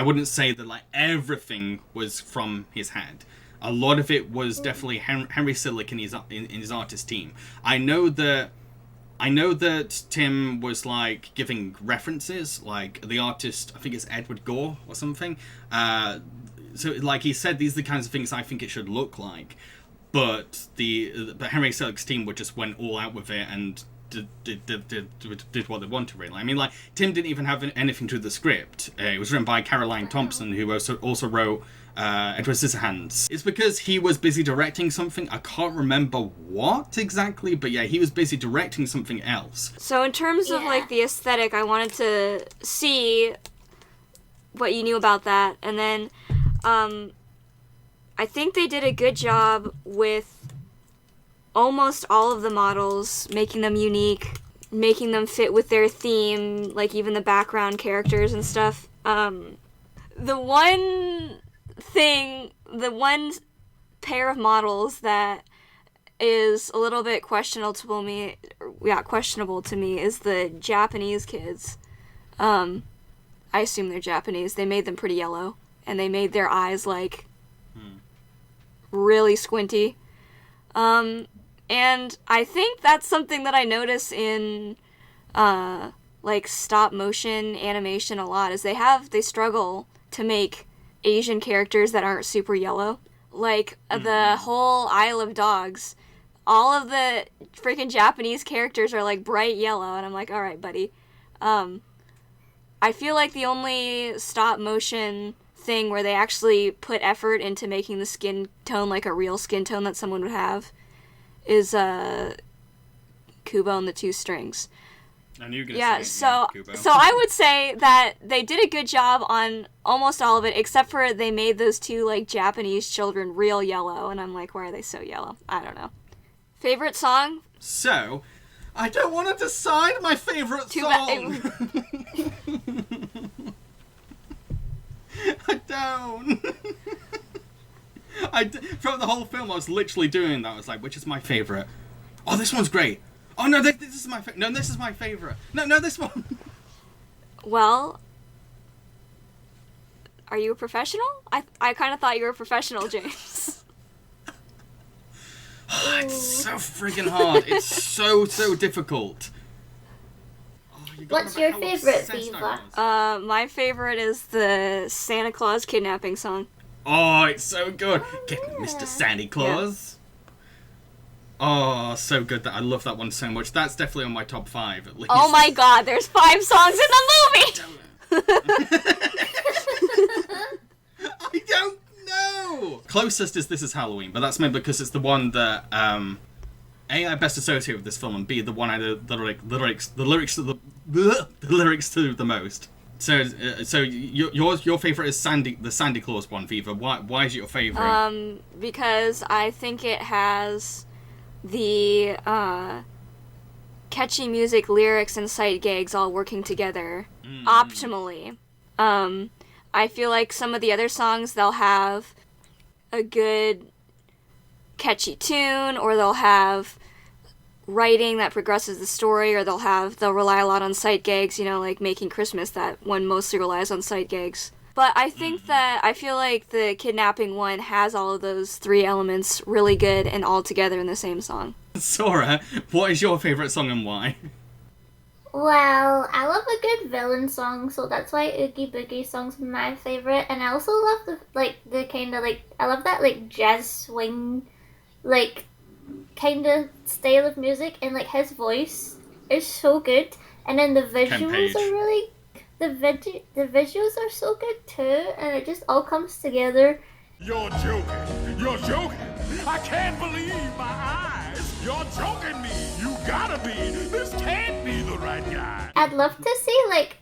wouldn't say that like everything was from his head. A lot of it was definitely Henry Selick and his artist team. I know that Tim was like giving references, like the artist, I think it's Edward Gore or something. So like he said, these are the kinds of things I think it should look like. But Henry Selick's team just went all out with it and did what they wanted, really. I mean, like, Tim didn't even have anything to do with the script. It was written by Caroline Thompson, who also wrote Edward Scissorhands. It's because he was busy directing something. I can't remember what exactly, but yeah, he was busy directing something else. So in terms of, like, the aesthetic, I wanted to see what you knew about that. And then, I think they did a good job with almost all of the models, making them unique, making them fit with their theme, like even the background characters and stuff. The one pair of models that is a little bit questionable to me is the Japanese kids. I assume they're Japanese. They made them pretty yellow, and they made their eyes like really squinty. And I think that's something that I notice in like stop motion animation a lot, is they struggle to make Asian characters that aren't super yellow. Like the whole Isle of Dogs, all of the freaking Japanese characters are like bright yellow, and I'm like, all right, buddy. I feel like the only stop motion thing where they actually put effort into making the skin tone like a real skin tone that someone would have is Kubo and the Two Strings. I knew you were gonna say Kubo. So I would say that they did a good job on almost all of it, except for they made those two like Japanese children real yellow, and I'm like, why are they so yellow? I don't know. Favorite song? So, I don't want to decide my favorite song. I don't. Throughout the whole film, I was literally doing that. I was like, which is my favourite? Oh, this one's great. Oh, no, this is my favorite. No, this is my favourite. No, this one. Well, are you a professional? I kind of thought you were a professional, James. Oh, it's so friggin' hard. It's so difficult. What's your favorite, Viva? My favorite is the Santa Claus kidnapping song. Oh, it's so good. Get Mr. Santa Claus. Yeah. Oh, so good. That I love that one so much. That's definitely on my top 5 at least. Oh my god, there's 5 songs in the movie! I don't know! Closest is This Is Halloween, but that's maybe because it's the one that, A, I best associate with this film, and B, the one I know the lyrics to the most. So your favorite is the Sandy Claus one, Viva. Why is it your favorite? Because I think it has the catchy music, lyrics, and sight gags all working together optimally. I feel like some of the other songs, they'll have a good catchy tune, or they'll have writing that progresses the story, or they'll rely a lot on sight gags, like Making Christmas, that one mostly relies on sight gags. But I think that I feel like the kidnapping one has all of those 3 elements really good and all together in the same song. Sora, what is your favourite song and why? Well, I love a good villain song, so that's why Oogie Boogie song's my favorite. And I also love the kind of I love that jazz swing, kind of style of music, and his voice is so good. And then the visuals are really, the visuals are so good too, and it just all comes together. You're joking. I can't believe my eyes. You're joking me. You gotta be. This can't be the right guy. I'd love to see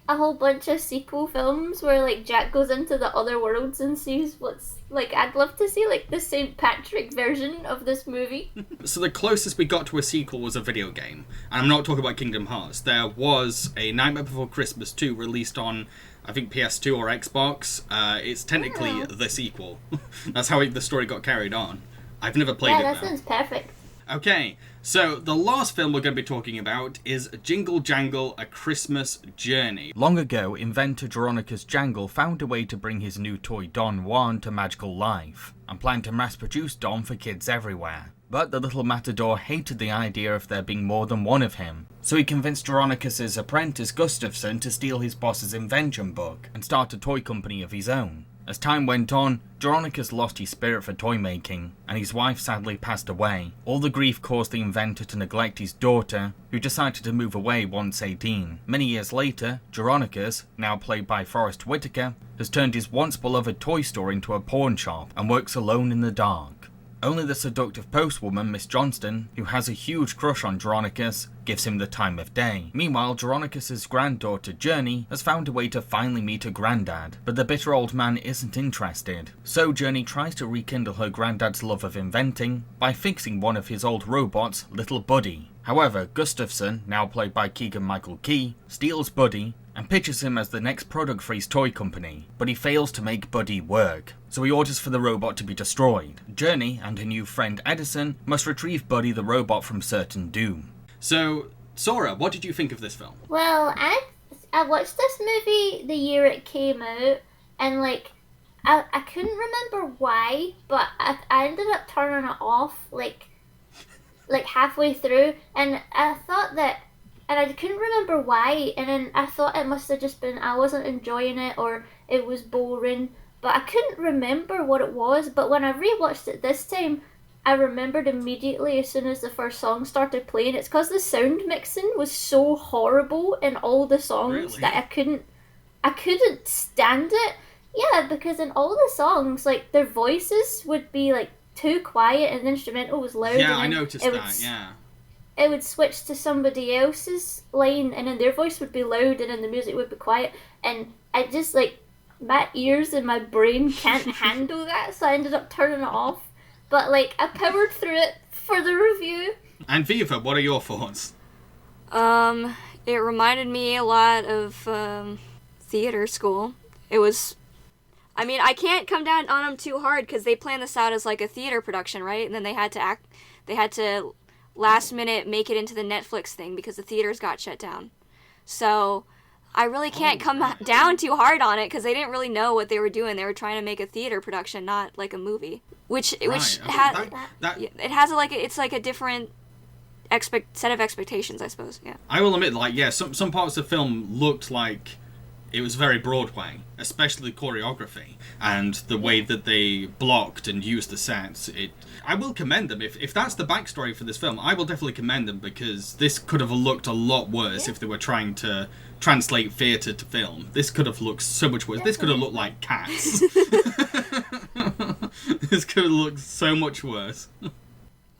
a whole bunch of sequel films where Jack goes into the other worlds and sees what's I'd love to see the St. Patrick version of this movie. So the closest we got to a sequel was a video game, and I'm not talking about Kingdom Hearts. There was a Nightmare Before Christmas 2 released on, I think, PS2 or Xbox. It's technically the sequel. That's how the story got carried on. I've never played it. Yeah, that sounds perfect. Okay, so the last film we're going to be talking about is Jingle Jangle, A Christmas Journey. Long ago, inventor Jeronicus Jangle found a way to bring his new toy Don Juan to magical life, and planned to mass-produce Don for kids everywhere. But the little matador hated the idea of there being more than one of him, so he convinced Jeronicus's apprentice Gustafsson to steal his boss's invention book and start a toy company of his own. As time went on, Jeronicus lost his spirit for toy making, and his wife sadly passed away. All the grief caused the inventor to neglect his daughter, who decided to move away once 18. Many years later, Jeronicus, now played by Forrest Whitaker, has turned his once beloved toy store into a pawn shop and works alone in the dark. Only the seductive postwoman, Miss Johnston, who has a huge crush on Jeronicus, gives him the time of day. Meanwhile, Jeronicus's granddaughter, Journey, has found a way to finally meet her granddad, but the bitter old man isn't interested. So Journey tries to rekindle her granddad's love of inventing by fixing one of his old robots, Little Buddy. However, Gustafsson, now played by Keegan-Michael Key, steals Buddy and pitches him as the next product for his toy company, but he fails to make Buddy work, so he orders for the robot to be destroyed. Journey and her new friend Edison must retrieve Buddy the robot from certain doom. So, Sora, what did you think of this film? Well, I watched this movie the year it came out, and I couldn't remember why, but I ended up turning it off halfway through, and I thought that, and I couldn't remember why, and then I thought it must have just been I wasn't enjoying it or it was boring, but I couldn't remember what it was. But when I rewatched it this time, I remembered immediately as soon as the first song started playing. It's because the sound mixing was so horrible in all the songs that I couldn't stand it. Yeah, because in all the songs, their voices would be too quiet and the instrumental was loud. Yeah, I noticed that, yeah. It would switch to somebody else's line and then their voice would be loud and then the music would be quiet. And I just, my ears and my brain can't handle that, so I ended up turning it off. But, I powered through it for the review. And Viva, what are your thoughts? It reminded me a lot of theater school. It was I mean, I can't come down on them too hard because they planned this out as like a theater production, right? And then they had to last minute make it into the Netflix thing because the theaters got shut down. So I really can't come down too hard on it because they didn't really know what they were doing. They were trying to make a theater production, not like a movie. Which it has it's like a different set of expectations, I suppose. Yeah. I will admit, like, yeah, some parts of the film looked like it was very Broadway, especially the choreography and the way that they blocked and used the sets. I will commend them. If that's the backstory for this film, I will definitely commend them because this could have looked a lot worse if they were trying to translate theatre to film. This could have looked so much worse. Definitely. This could have looked like Cats. This could have looked so much worse.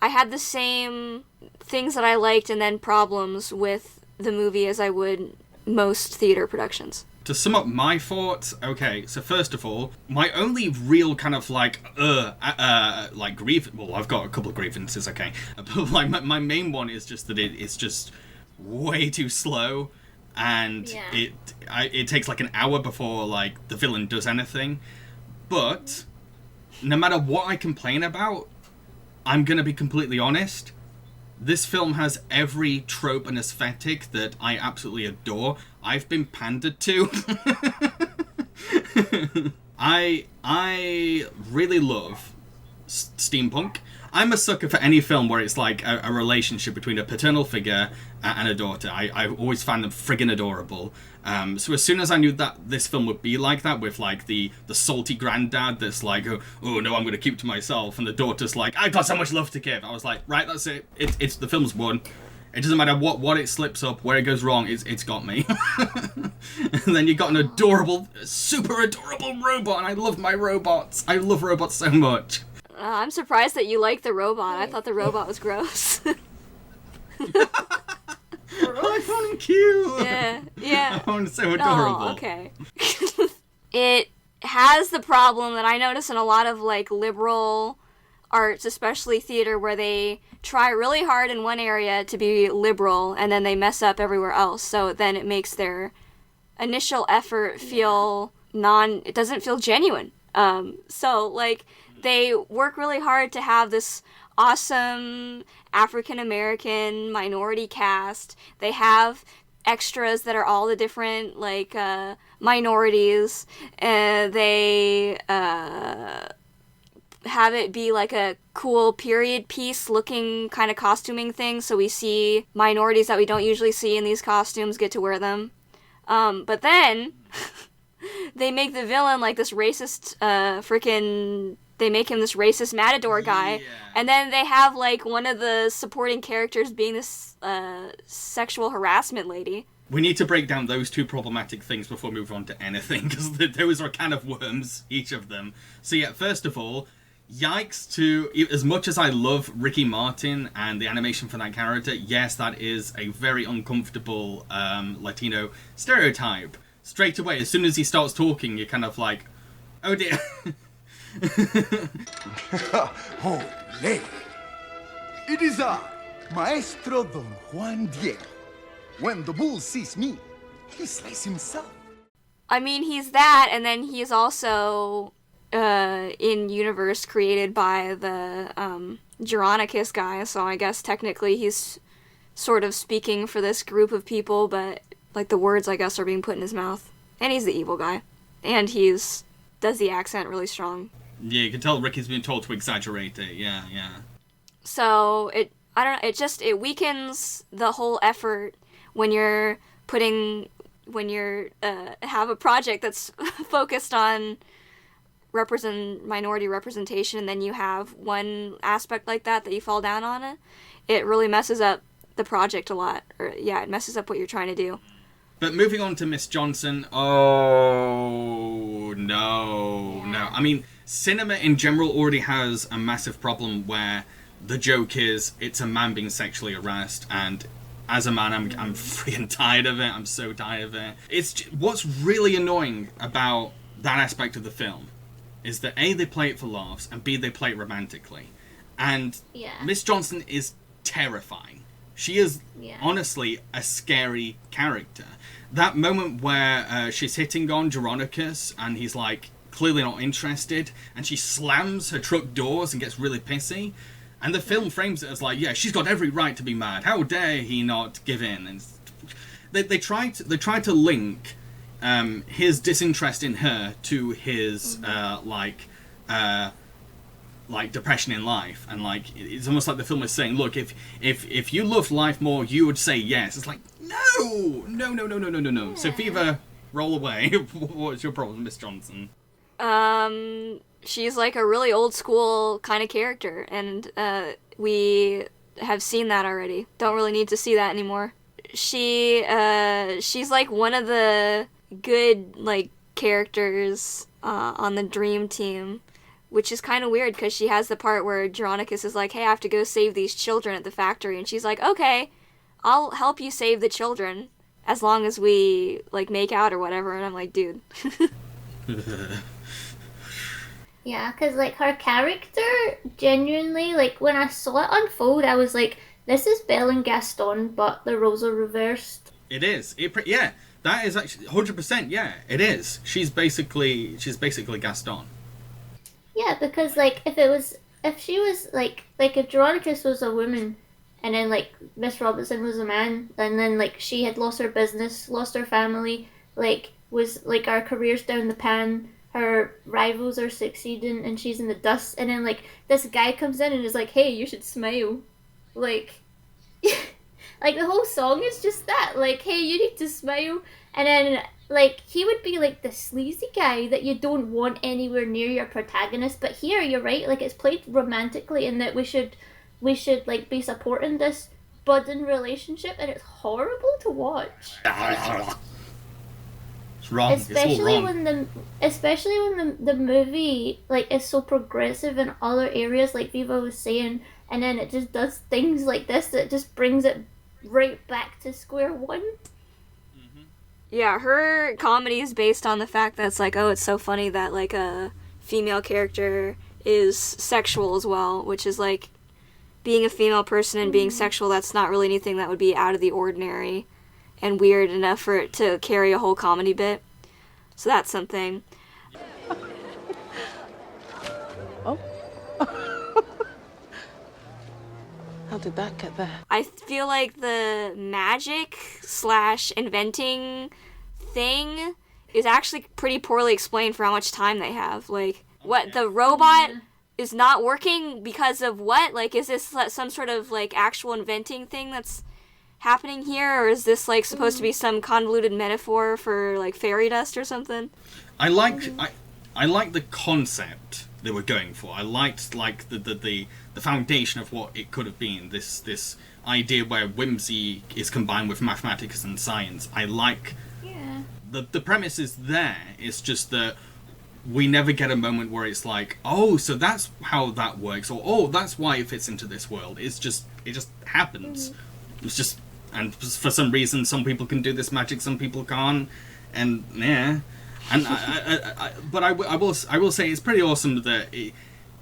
I had the same things that I liked and then problems with the movie as I would most theatre productions. To sum up my thoughts, okay, so first of all, my only real kind of like well, I've got a couple of grievances, okay, but like my main one is just that it's just way too slow, and it takes like an hour before like the villain does anything. But no matter what I complain about, I'm gonna be completely honest. This film has every trope and aesthetic that I absolutely adore. I've been pandered to. I really love steampunk. I'm a sucker for any film where it's like a relationship between a paternal figure and a daughter. I always find them friggin' adorable. So as soon as I knew that this film would be like that, with like the salty granddad that's like, oh no, I'm going to keep to myself, and the daughter's like, I've got so much love to give. I was like, right, that's it. It's the film's won. It doesn't matter what it slips up, where it goes wrong, it's got me. And then you got an adorable, super adorable robot, and I love my robots. I love robots so much. I'm surprised that you like the robot. I thought the robot was gross. I found him cute. Yeah. I found him so adorable. Oh, okay. It has the problem that I notice in a lot of like liberal arts, especially theater, where they try really hard in one area to be liberal and then they mess up everywhere else. So then it makes their initial effort feel it doesn't feel genuine. So like they work really hard to have this awesome African-American minority cast. They have extras that are all the different like minorities, and they have it be like a cool period piece looking kind of costuming thing, so we see minorities that we don't usually see in these costumes get to wear them. But then they make the villain like this racist they make him this racist matador guy, and then they have like one of the supporting characters being this sexual harassment lady. We need to break down those two problematic things before we move on to anything, because those are kind of worms, each of them. So yeah, first of all, yikes to, as much as I love Ricky Martin and the animation for that character, yes, that is a very uncomfortable Latino stereotype. Straight away, as soon as he starts talking, you're kind of like, oh dear. Olé! It is I, Maestro Don Juan Diego. When the bull sees me, he slays himself. I mean, he's that, and then he's also in universe created by the Geronicus guy, so I guess technically he's sort of speaking for this group of people, but like the words, I guess, are being put in his mouth. And he's the evil guy. And does the accent really strong. Yeah, you can tell Ricky's been told to exaggerate it. Yeah. So it weakens the whole effort when you're have a project that's focused on minority representation, and then you have one aspect like that you fall down on it. It really messes up the project a lot. It messes up what you're trying to do. But moving on to Miss Johnson, oh, no. I mean, cinema in general already has a massive problem where the joke is it's a man being sexually harassed, and as a man, I'm freaking tired of it. I'm so tired of it. What's really annoying about that aspect of the film is that A, they play it for laughs, and B, they play it romantically. And Miss Johnson is terrifying. She is honestly a scary character. That moment where she's hitting on Geronicus and he's like clearly not interested, and she slams her truck doors and gets really pissy. And the film frames it as like, yeah, she's got every right to be mad. How dare he not give in? And they tried to link his disinterest in her to his depression in life, and like it's almost like the film is saying, look, if you loved life more, you would say yes. It's like no. Yeah. So Fever, roll away. What's your problem, Miss Johnson? She's like a really old school kind of character, and we have seen that already. Don't really need to see that anymore. She's like one of the good like characters on the dream team, which is kind of weird because she has the part where Geronicus is like, hey, I have to go save these children at the factory, and she's like, okay, I'll help you save the children as long as we like make out or whatever. And I'm like, dude. Yeah, because, like, her character, genuinely, like, when I saw it unfold, I was like, this is Belle and Gaston, but the roles are reversed. It is. Yeah, that is actually 100%, yeah, it is. She's basically Gaston. Yeah, because, like, if she was, like, if Geronicus was a woman, and then, like, Miss Robinson was a man, and then, like, she had lost her business, lost her family, like, was, like, our careers down the pan, her rivals are succeeding and she's in the dust, and then like this guy comes in and is like, hey, you should smile, like like the whole song is just that, like, hey, you need to smile, and then like he would be like the sleazy guy that you don't want anywhere near your protagonist. But here you're right, like it's played romantically in that we should like be supporting this budding relationship, and it's horrible to watch. Wrong. Especially when the movie like is so progressive in other areas, like Viva was saying, and then it just does things like this that just brings it right back to square one. Mm-hmm. Yeah, her comedy is based on the fact that it's like, oh, it's so funny that like a female character is sexual as well, which is like being a female person and being sexual, that's not really anything that would be out of the ordinary and weird enough for it to carry a whole comedy bit. So that's something. Oh. How did that get there? I feel like the magic / inventing thing is actually pretty poorly explained for how much time they have. Like, what, the robot is not working because of what? Like, is this some sort of like actual inventing thing that's happening here, or is this like supposed to be some convoluted metaphor for like fairy dust or something? I like the concept they were going for. I liked like the foundation of what it could have been. This idea where whimsy is combined with mathematics and science. I like the premise is there. It's just that we never get a moment where it's like, oh, so that's how that works, or oh, that's why it fits into this world. It just happens. It's just. And for some reason, some people can do this magic, some people can't, and yeah. And but I will say it's pretty awesome that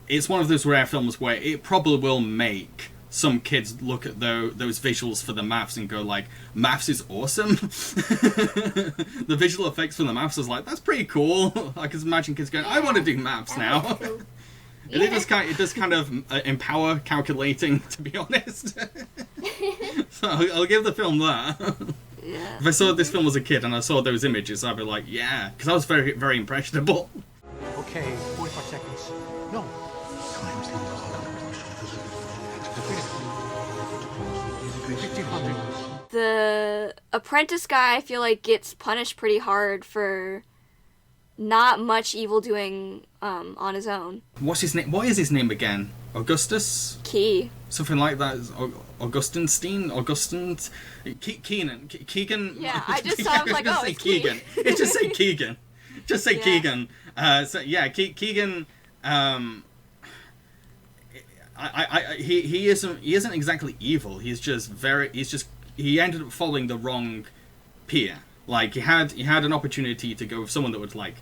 it's one of those rare films where it probably will make some kids look at those visuals for the maths and go like, maths is awesome. The visual effects for the maths is like, that's pretty cool. I can imagine kids going, I want to do maths now. Cool. Yeah. It does kind of empower calculating, to be honest. So I'll give the film that. Yeah. If I saw this film as a kid and I saw those images, I'd be like, yeah, because I was very, very impressionable. Okay, 45 seconds. No. Time's 1500. The apprentice guy, I feel like, gets punished pretty hard for not much evil doing on his own. What's his name? What is his name again? Augustus? Key. Something like that. Augustine? Keegan? Yeah, I just saw him like, oh, it's Keegan. Just say Keegan. Just say Keegan. Keegan. He isn't exactly evil. He ended up following the wrong peer. Like he had an opportunity to go with someone that would like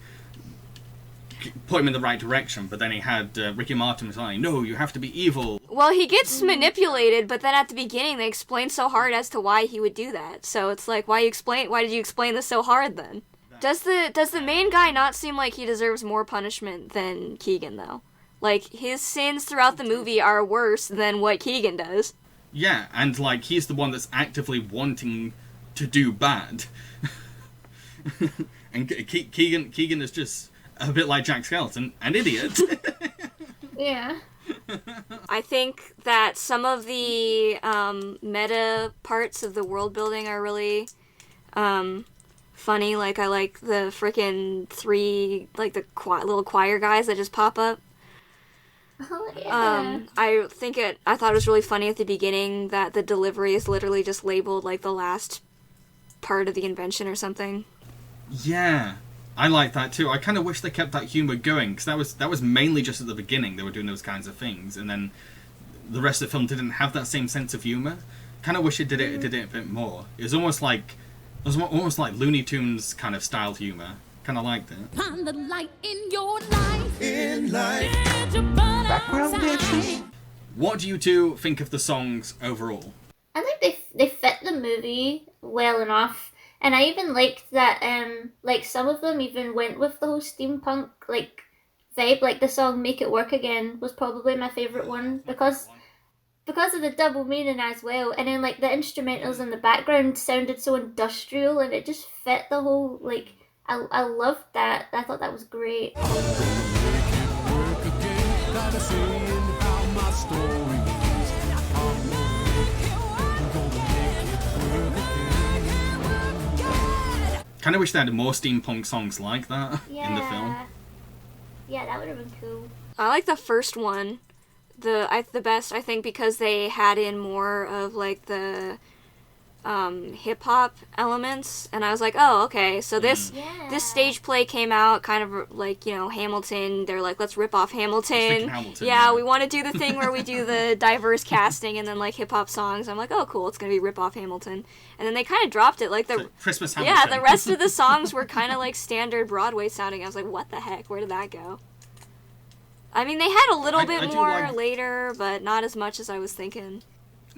put him in the right direction, but then he had Ricky Martin saying, "No, you have to be evil." Well, he gets manipulated, but then at the beginning they explain so hard as to why he would do that. So it's like, why did you explain this so hard then? Does the main guy not seem like he deserves more punishment than Keegan, though? Like, his sins throughout the movie are worse than what Keegan does. Yeah, and, like, he's the one that's actively wanting to do bad. And Keegan is just a bit like Jack Skellington, an idiot. Yeah. I think that some of the meta parts of the world building are really funny. Like, I like the frickin' three, like, the little choir guys that just pop up. Oh, yeah. I thought it was really funny at the beginning that the delivery is literally just labeled, like, the last part of the invention or something. Yeah, I like that too. I kind of wish they kept that humor going, because that was mainly just at the beginning they were doing those kinds of things, and then the rest of the film didn't have that same sense of humor. Kind of wish it did it a bit more. It was almost like Looney Tunes kind of styled humor. Kind of liked it. Find the light in your life. In life. Background dancers. What do you two think of the songs overall? I think they fit the movie well enough, and I even liked that like some of them even went with the whole steampunk like vibe. Like the song "Make It Work Again" was probably my favorite one because of the double meaning as well, and then like the instrumentals in the background sounded so industrial, and it just fit the whole like. I loved that. I thought that was great. Kind of wish they had more steampunk songs like that in the film. Yeah, that would have been cool. I like the first one the best, I think, because they had in more of like the hip-hop elements, and I was like, oh, okay, so this stage play came out kind of like, you know, Hamilton. They're like, let's rip off Hamilton. Yeah, we want to do the thing where we do the diverse casting and then like hip-hop songs. I'm like, oh, cool, it's gonna be rip off Hamilton. And then they kind of dropped it, like the Christmas Hamilton. Yeah, the rest of the songs were kind of like standard Broadway sounding. I was like, what the heck, where did that go? I mean, they had a little bit more later, but not as much as I was thinking.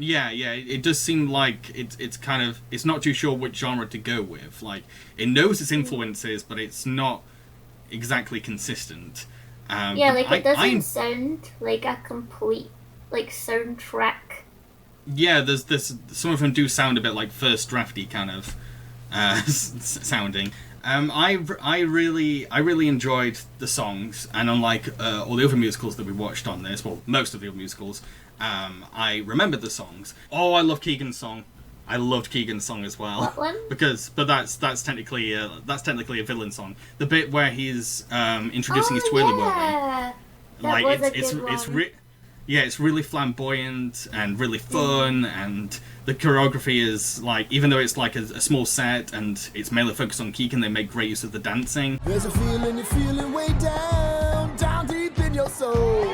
Yeah, it does seem like it's not too sure which genre to go with. Like, it knows its influences, but it's not exactly consistent. It doesn't sound like a complete like soundtrack. Yeah, there's some of them do sound a bit like first drafty kind of sounding. I really enjoyed the songs, and unlike all the other musicals that we watched on this, well, most of the other musicals, I remembered the songs. Oh, I love Keegan's song. I loved Keegan's song as well. What one? But that's technically a villain song. The bit where he's introducing his Twirly Whirly. Like it's really flamboyant and really fun, and the choreography is like, even though it's like a small set and it's mainly focused on Keegan, they make great use of the dancing. There's a feeling you're feeling way down deep in your soul.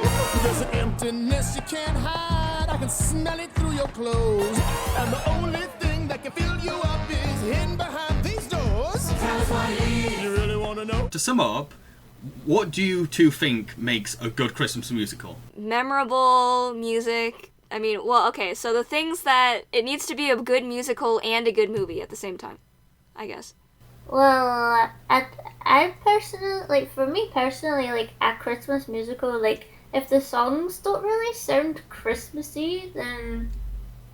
There's an emptiness you can't hide. I can smell it through your clothes. And the only thing that can fill you up is hidden behind these doors. Tell us what it is. You really want to know? To sum up, what do you two think makes a good Christmas musical? Memorable music. I mean, well, okay, so the things that it needs to be a good musical and a good movie at the same time, I guess. Well, I personally, like, for me personally, like, a Christmas musical, like, if the songs don't really sound Christmassy, then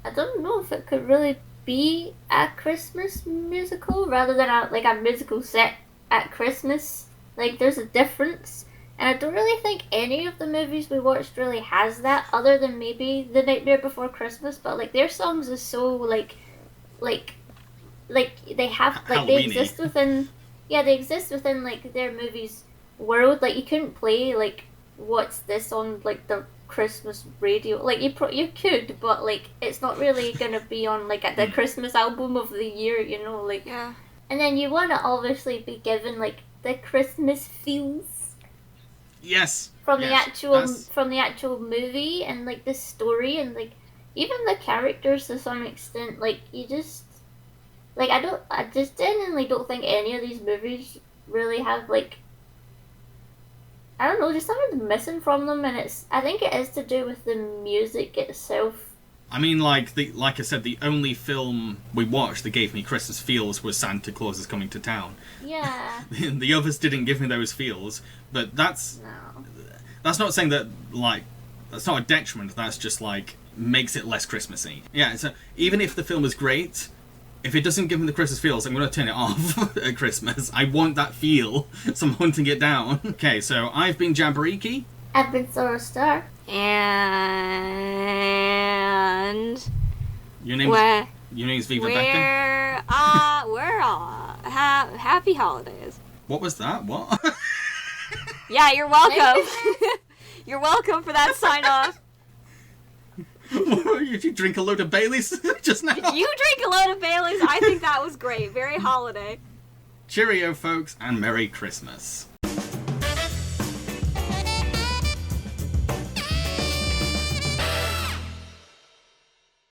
I don't know if it could really be a Christmas musical rather than a musical set at Christmas. Like, there's a difference, and I don't really think any of the movies we watched really has that, other than maybe The Nightmare Before Christmas, but, like, their songs is so, like, they have, like, they exist within, like, their movie's world. Like, you couldn't play, like, What's This on, like, the Christmas radio. Like, you could, but, like, it's not really gonna be on, like, at the Christmas album of the year, you know, like. Yeah. And then you want to obviously be given, like, the Christmas feels. Yes. From the actual movie, and, like, the story, and, like, even the characters to some extent. Like, you just, like, I just genuinely don't think any of these movies really have, like, I don't know, just something's missing from them, and I think it is to do with the music itself. I mean, like I said, the only film we watched that gave me Christmas feels was Santa Claus is Coming to Town. Yeah. The others didn't give me those feels, but that's not saying that, like, that's not a detriment. That's just, like, makes it less Christmassy. Yeah, so even if the film is great, if it doesn't give me the Christmas feels, I'm going to turn it off at Christmas. I want that feel, so I'm hunting it down. Okay, so I've been Jabberiki. I've been Zora Star. And Your name's Viva Becca. We're all happy holidays. What was that? What? Yeah, you're welcome. You're welcome for that sign off. Did you drink a load of Baileys just now? You drink a load of Baileys. I think that was great. Very holiday. Cheerio, folks, and Merry Christmas.